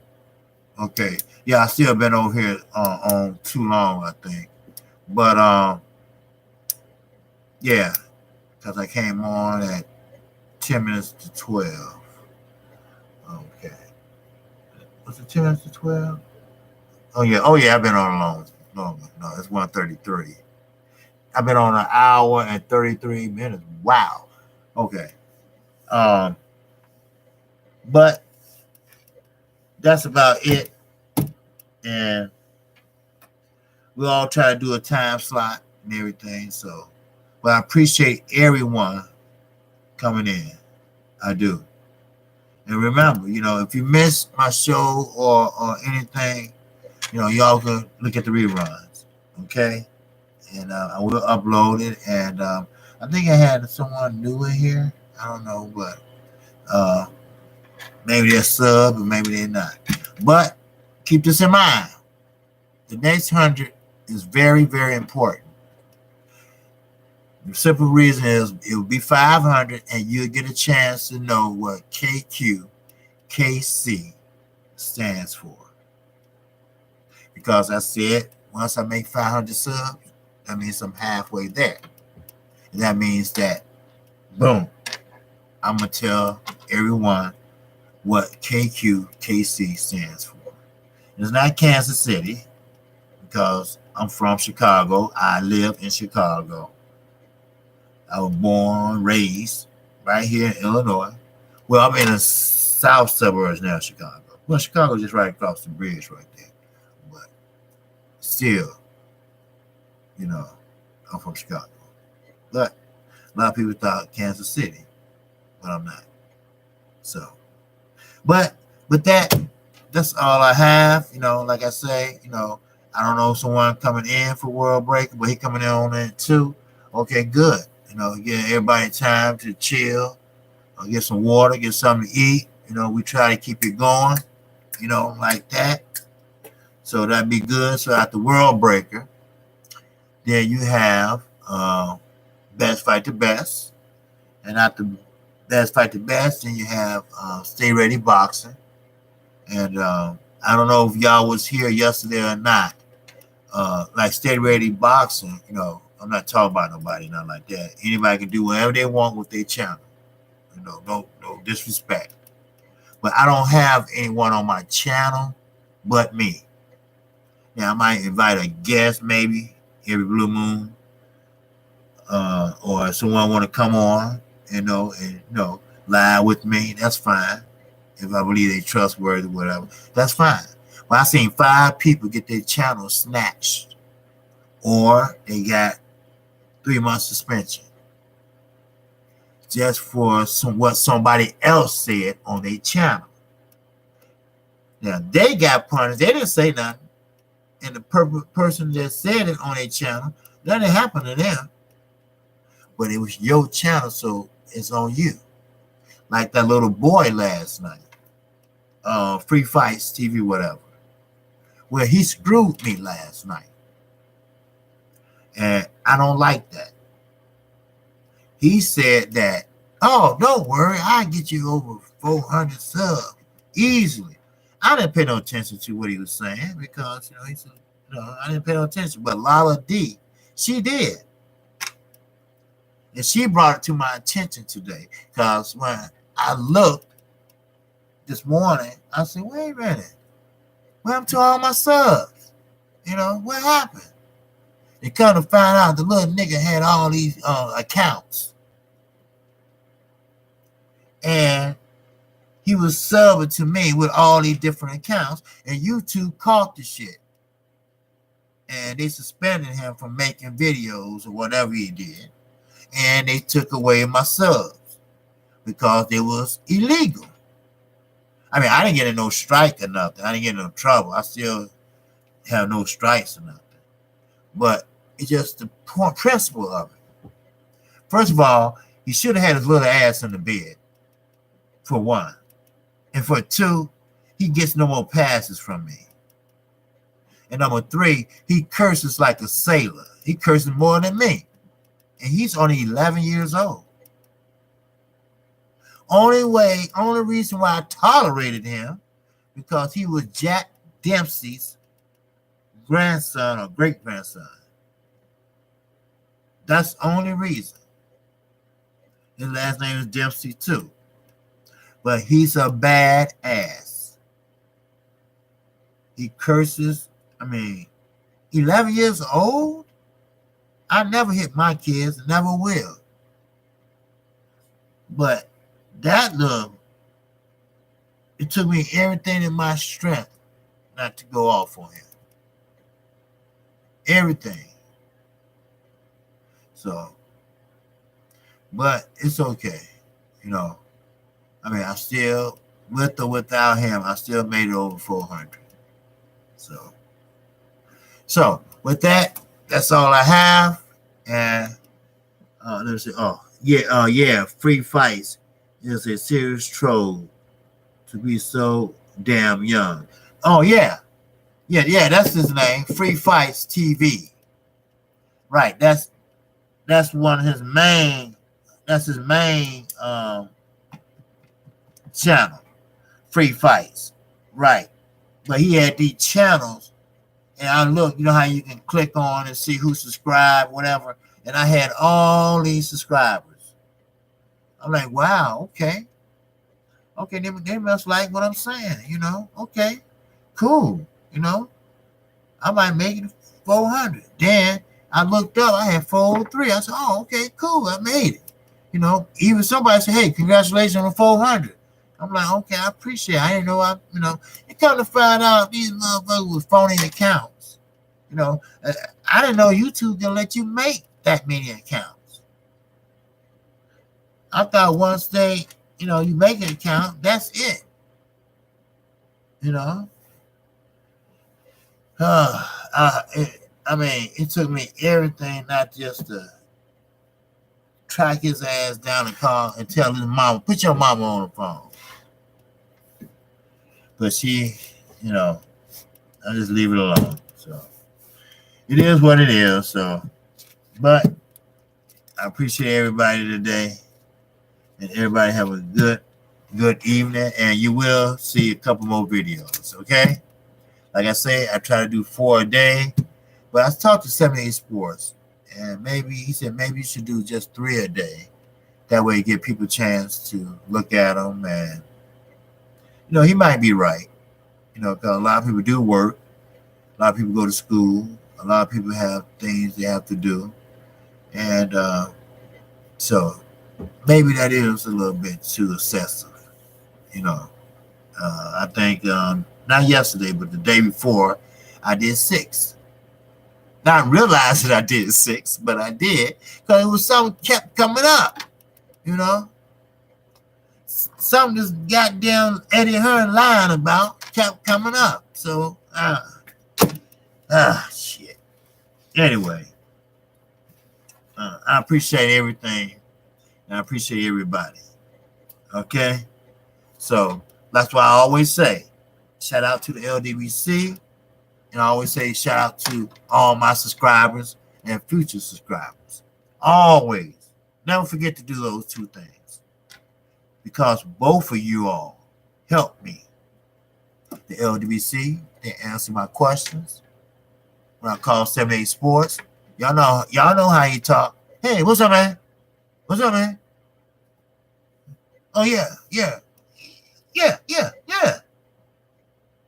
Okay. Yeah, I still been over here on too long, I think. But yeah, because I came on at 10 minutes to 12. Okay. Was it 10 minutes to 12? Oh yeah, I've been on longer. No, it's 1:33. I've been on an hour and 33 minutes. Wow. Okay. But that's about it. And we all try to do a time slot and everything. So, but I appreciate everyone coming in. I do. And remember, if you miss my show or anything, y'all can look at the reruns. Okay? And I will upload it. And I think I had someone new in here. I don't know, but maybe they're sub or maybe they're not. But keep this in mind. The next 100 is very, very important. The simple reason is it will be 500 and you'll get a chance to know what KQKC stands for. Because I said, once I make 500 subs, that means I'm halfway there. And that means that, boom, I'm going to tell everyone what KQKC stands for. It's not Kansas City, because I'm from Chicago. I live in Chicago. I was born, raised right here in Illinois. Well, I'm in the south suburbs now of Chicago. Well, Chicago's just right across the bridge right there. But still, you know, I'm from Chicago. But a lot of people thought Kansas City, but I'm not. So, but that's all I have. You know, like I say, you know, I don't know someone coming in for World Break, but he coming in on it too. Okay, good. You know, give everybody time to chill, get some water, get something to eat. You know, we try to keep it going. You know, like that. So that'd be good. So at the World Breaker, then you have Best Fight the Best, and at the Best Fight the Best, then you have Stay Ready Boxing. And I don't know if y'all was here yesterday or not. Like Stay Ready Boxing, you know, I'm not talking about nobody, nothing like that. Anybody can do whatever they want with their channel. You know, no disrespect. But I don't have anyone on my channel but me. Now I might invite a guest maybe every blue moon, or someone want to come on, and live with me. That's fine. If I believe they trustworthy, whatever, that's fine. But I seen 5 people get their channel snatched, or they got 3-month suspension just for what somebody else said on their channel. Now they got punished. They didn't say nothing, and the person that said it on their channel, nothing happened to them. But it was your channel, so it's on you. Like that little boy last night, Free Fights TV, whatever. Well, he screwed me last night, and I don't like that. He said that, oh, don't worry, I get you over 400 subs easily. I didn't pay no attention to what he was saying because he said, I didn't pay no attention. But Lala D, she did. And she brought it to my attention today because when I looked this morning, I said, wait a minute. What happened to all my subs? What happened? They come to find out the little nigga had all these accounts. And he was subbing to me with all these different accounts. And YouTube caught the shit. And they suspended him from making videos or whatever he did. And they took away my subs because it was illegal. I mean, I didn't get in no strike or nothing. I didn't get in no trouble. I still have no strikes or nothing. But it's just the principle of it. First of all, he should have had his little ass in the bed, for one. And for 2, he gets no more passes from me. And number 3, he curses like a sailor. He curses more than me. And he's only 11 years old. Only reason why I tolerated him, because he was Jack Dempsey's grandson or great-grandson. That's the only reason. His last name is Dempsey too. But he's a bad ass. He curses. 11 years old? I never hit my kids, never will. But that it took me everything in my strength not to go off on him. Everything. So, but it's okay. I still, with or without him, I still made it over 400. So with that, that's all I have. And let me see. Free Fights is a serious troll to be so damn young. Oh yeah, that's his name. Free Fights TV. Right. That's one of his main. That's his main channel. Free Fights. Right. But he had these channels. And I look, how you can click on and see who subscribed, whatever. And I had all these subscribers. I'm like, wow, okay. Okay, they must like what I'm saying, Okay, cool, I might make it 400. Then I looked up, I had 403. I said, oh, okay, cool, I made it. Even somebody said, hey, congratulations on 400. I'm like, okay, I appreciate it. I didn't know and come to find out these motherfuckers was phony accounts. I didn't know YouTube gonna let you make that many accounts. I thought once you make an account, that's it. You know. It took me everything, not just to track his ass down and call and tell his mama, put your mama on the phone. But she, I just leave it alone. So it is what it is. So, but I appreciate everybody today, and everybody have a good evening. And you will see a couple more videos. Okay. Like I say, I try to do 4 a day, but I talked to 78 Sports, and he said maybe you should do just 3 a day. That way, you give people a chance to look at them, and he might be right. Because a lot of people do work, a lot of people go to school, a lot of people have things they have to do, and so maybe that is a little bit too excessive. I think not yesterday, but the day before, I did 6. Not realizing I did 6, but I did because it was something kept coming up. Something this goddamn Eddie Hearn lying about kept coming up. So, shit. Anyway, I appreciate everything, and I appreciate everybody. Okay, so that's why I always say, shout out to the LDBC, and I always say shout out to all my subscribers and future subscribers. Always. Never forget to do those 2 things, because both of you all help me. The LDBC, they answer my questions. When I call 78 Sports, y'all know how you talk. Hey, what's up, man? What's up, man? Oh, yeah.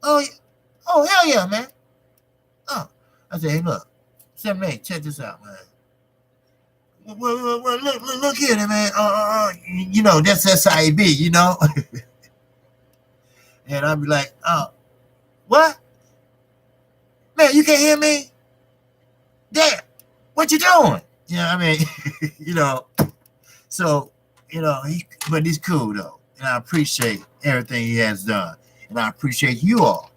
Oh, hell yeah, man. Oh, I said, hey, look, 78, check this out, man. Well, look here, man. That's how it be, And I'd be like, oh, what? Man, you can't hear me? Damn, what you doing? So, but he's cool, though. And I appreciate everything he has done. And I appreciate you all.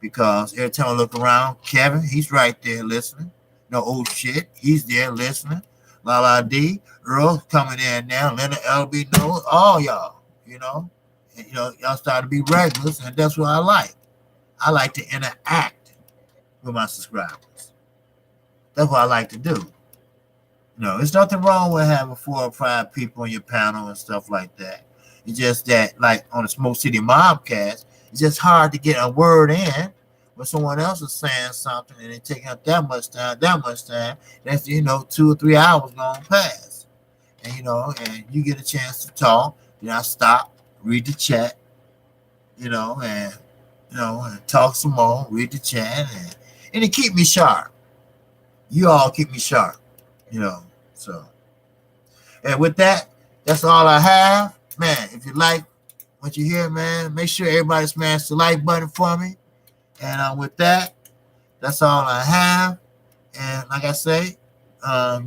Because every time I look around, Kevin, he's right there listening. No old shit, he's there listening. La D, Earl coming in now, Leonard LB knows, all y'all, and, y'all start to be regulars, and that's what I like. I like to interact with my subscribers. That's what I like to do. There's nothing wrong with having 4 or 5 people on your panel and stuff like that. It's just that, like on the Smoke City Mobcast, it's just hard to get a word in when someone else is saying something and they're taking up that much time. That's 2 or 3 hours going to pass, and and you get a chance to talk. Then I stop, read the chat, and talk some more, read the chat, and it keep me sharp. You all keep me sharp, So, and with that, that's all I have, man. If you like what you hear, man, make sure everybody smash the like button for me. And with that, that's all I have. And like I say,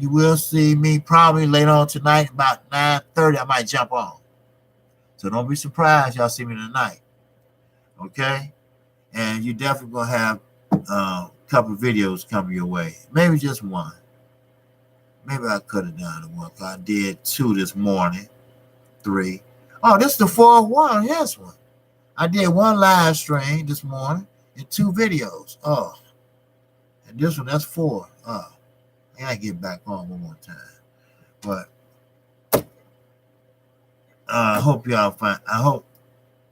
you will see me probably later on tonight, about 9:30. I might jump on. So don't be surprised y'all see me tonight. Okay? And you definitely going to have a couple of videos coming your way. Maybe just 1. Maybe I could have done it 1. I did 2 this morning. 3. Oh, this is the 4th one. Yes, one. I did 1 live stream this morning and 2 videos. Oh, and this one, that's 4. Oh, I gotta get back on one more time. But I hope y'all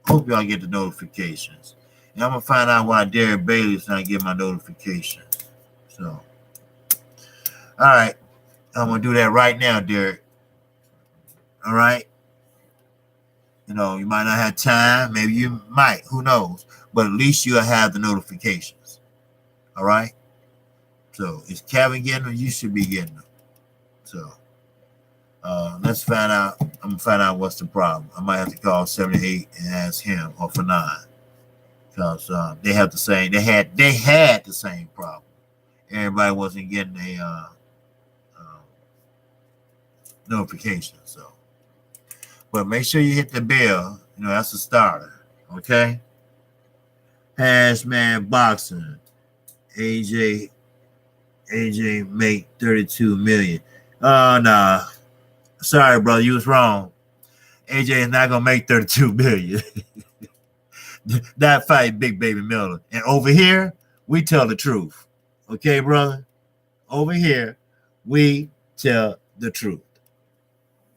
hope y'all get the notifications. And I'm gonna find out why Derek Bailey's not getting my notifications. So, all right, I'm gonna do that right now, Derek. All right. You might not have time. Maybe you might. Who knows? But at least you'll have the notifications. All right? So, is Kevin getting them? You should be getting them. So, Let's find out. I'm gonna find out what's the problem. I might have to call 78 and ask him or for 9 because they have the same. They had the same problem. Everybody wasn't getting a notification. So, but make sure you hit the bell. That's a starter. Okay. Hashman Boxing. AJ make 32 million. Nah. Sorry, brother, you was wrong. AJ is not gonna make 32 million. That fight, Big Baby Miller. And over here, we tell the truth. Okay, brother? Over here, we tell the truth.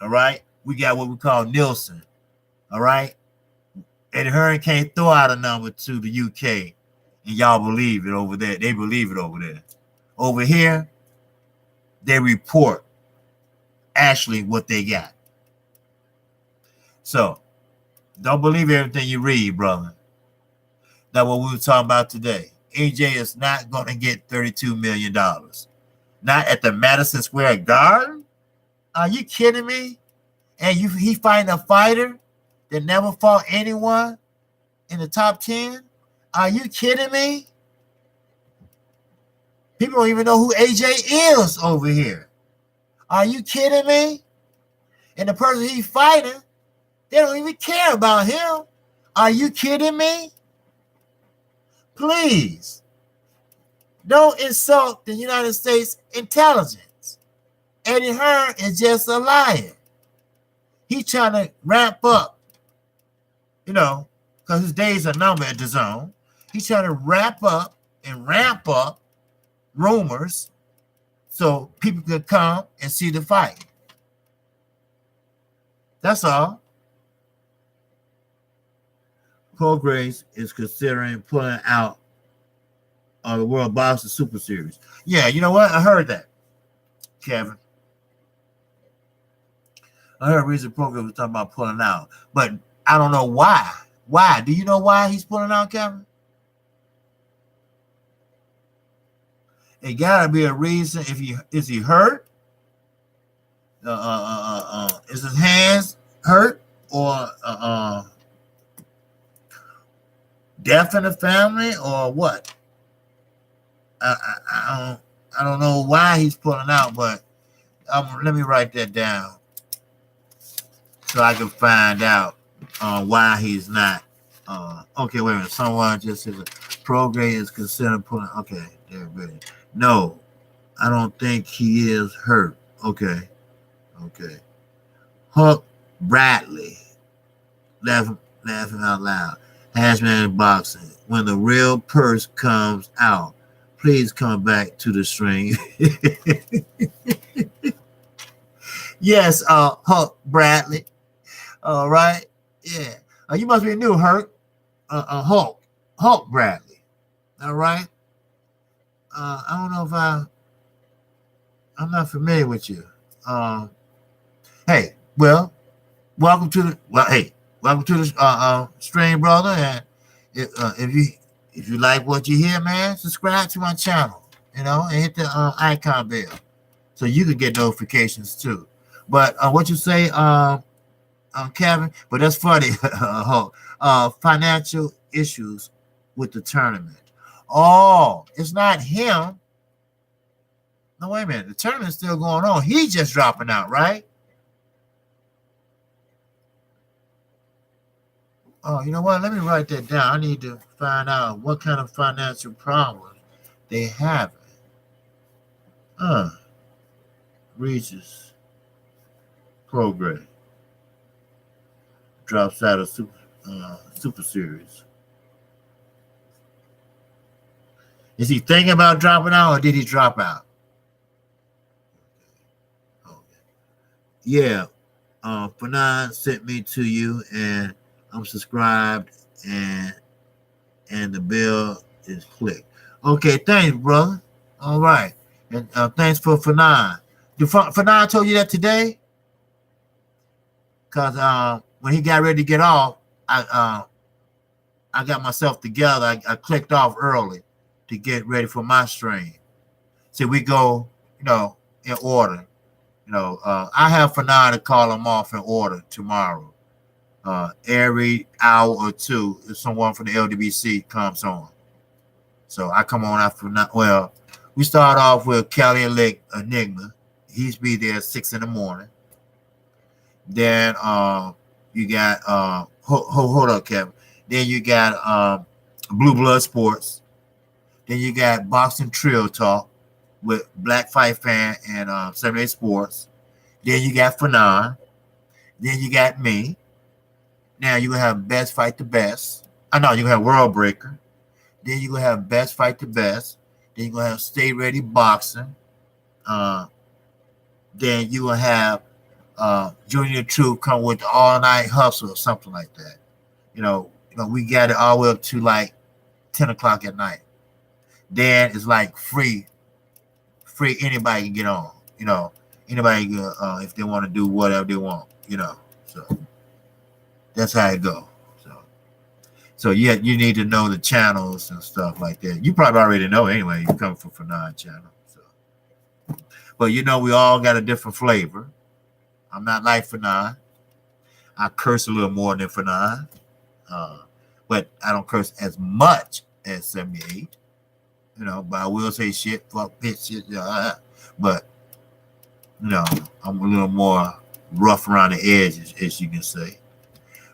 All right? We got what we call Nielsen. All right? Eddie Hearn can't throw out a number to the UK, and y'all believe it over there. They believe it over there. Over here, they report actually what they got. So, don't believe everything you read, brother. That's what we were talking about today. AJ is not going to get $32 million. Not at the Madison Square Garden? Are you kidding me? And he fighting a fighter that never fought anyone in the top 10? Are you kidding me? People don't even know who AJ is over here. Are you kidding me? And the person he's fighting, they don't even care about him. Are you kidding me? Please, don't insult the United States intelligence. Eddie Hearn is just a liar. He's trying to ramp up, because his days are numbered at the zone. He's trying to ramp up rumors so people can come and see the fight. That's all. Paul Grace is considering pulling out of the World Boxing Super Series. Yeah, you know what? I heard that, Kevin. I heard recent program was talking about pulling out, but I don't know why. Why? Do you know why he's pulling out, Kevin? It gotta be a reason. Is he hurt? Is his hands hurt or death in the family or what? I don't know why he's pulling out, but let me write that down so I can find out why he's not. Okay, wait a minute. Someone just said the program is considered pulling. Okay, there, ready. No, I don't think he is hurt. Okay. Huck Bradley, laughing out loud. Hashman Boxing. When the real purse comes out, please come back to the stream. Yes, Huck Bradley. All right. Yeah. You must be new, Huck. Huck Bradley. All right. I don't know if I'm not familiar with you. Hey, welcome to the stream, brother. And if you like what you hear, man, subscribe to my channel, and hit the icon bell so you can get notifications too. But what you say, Kevin? But that's funny. Financial issues with the tournament. Oh, it's not him. No, wait a minute. The tournament's still going on. He's just dropping out, right? Oh, you know what? Let me write that down. I need to find out what kind of financial problems they have. Reaches progress. Drops out of Super Series. Is he thinking about dropping out or did he drop out? Okay. Yeah. Fanan sent me to you and I'm subscribed and the bell is clicked. Okay, thanks, brother. All right. And thanks for Fanan. Did Fanan told you that today? Because when he got ready to get off, I got myself together. I clicked off early to get ready for my stream. So we go, in order. I have Fanan to call them off in order tomorrow. Every hour or two, if someone from the LDBC comes on. So I come on after not. Well, we start off with Kelly Enigma. He's be there at 6 in the morning. Then you got hold up, Kevin. Then you got Blue Blood Sports. Then you got Boxing Trio Talk with Black Fight Fan and 78 Sports. Then you got Fanan. Then you got me. Now you're gonna have Best Fight the Best. I know you're gonna have World Breaker. Then you're gonna have Best Fight the Best. Then you're gonna have Stay Ready Boxing. Then you're gonna have Junior Truth come with the All Night Hustle or something like that. We got it all the way up to like 10 o'clock at night. Then it's like free. Anybody can get on. Anybody can, if they want to do whatever they want. So that's how it goes. So yeah, you need to know the channels and stuff like that. You probably already know anyway. You come from Fanan channel. So, but we all got a different flavor. I'm not like Fanan. I curse a little more than Fanan, but I don't curse as much as 78. But I will say shit, fuck, bitch, shit, but I'm a little more rough around the edges, as you can say.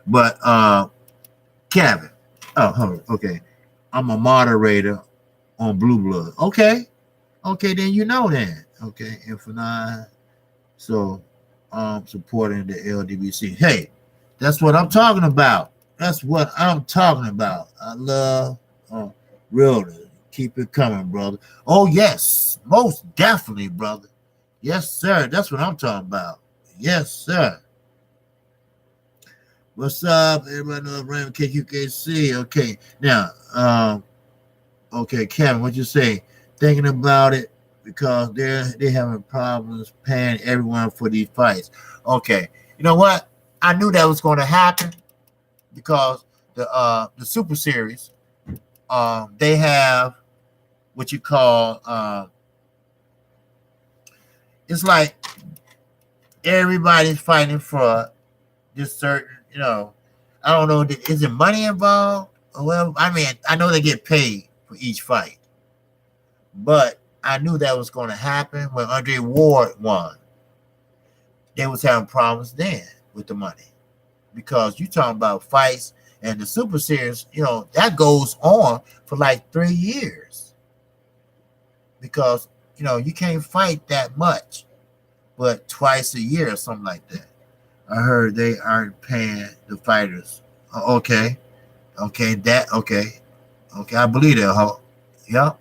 But Kevin, okay, I'm a moderator on Blue Blood. Okay, then then. Okay, and Fanan, so supporting the LDBC. Hey, that's what I'm talking about. I love realness. Keep it coming, brother. Oh, yes. Most definitely, brother. Yes, sir. That's what I'm talking about. Yes, sir. What's up? Everybody knows Ram KQKC. Okay. Now, okay, Kevin, what you say? Thinking about it because they're having problems paying everyone for these fights. Okay. You know what? I knew that was going to happen because the Super Series, they have what you call it's like everybody's fighting for this certain, I don't know, is it money involved? Well, I mean, I know they get paid for each fight, but I knew that was going to happen when Andre Ward won. They was having problems then with the money because you talking about fights and the Super Series, that goes on for like 3 years. Because, you can't fight that much, but twice a year or something like that. I heard they aren't paying the fighters. Okay. I believe that. Yep.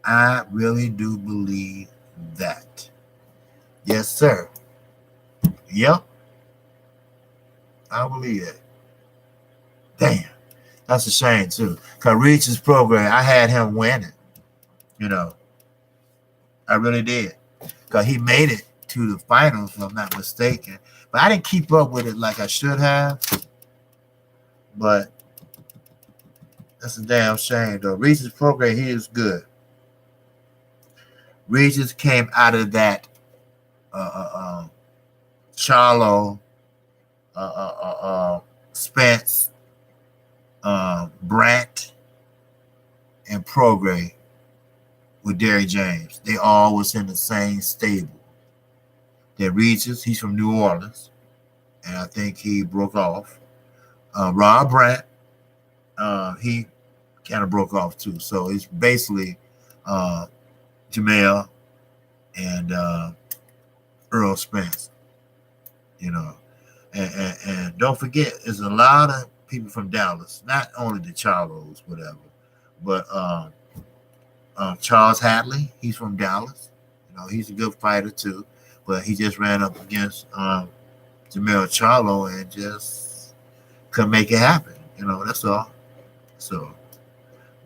I really do believe that. Yes, sir. Yep. I believe that. Damn. That's a shame, too. Because Reach's program, I had him winning. I really did. Because he made it to the finals, if I'm not mistaken. But I didn't keep up with it like I should have. But that's a damn shame, though. Reach's program, he is good. Regis came out of that Charlo, Spence, Brandt, and Prograis with Derrick James. They all was in the same stable. Then Regis, he's from New Orleans, and I think he broke off. Rob Brandt, he kind of broke off too. So it's basically Jamel and Earl Spence, and don't forget, there's a lot of people from Dallas, not only the Charlos, whatever, but Charles Hadley, he's from Dallas. He's a good fighter too, but he just ran up against Jamel Charlo and just couldn't make it happen. That's all. So,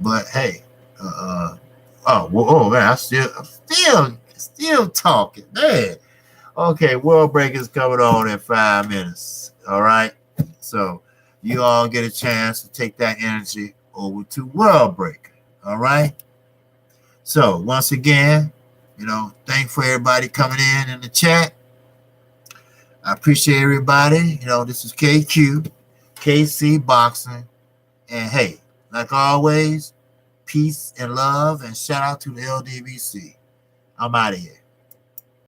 but hey, man, I'm still talking, man. Okay, World Break is coming on in 5 minutes. All right, so you all get a chance to take that energy over to World Break. All right. So once again, You know, thank for everybody coming in the chat. I appreciate everybody. You know, this is KQ, KC Boxing. And hey, like always, peace and love, and shout out to the LDBC. I'm out of here.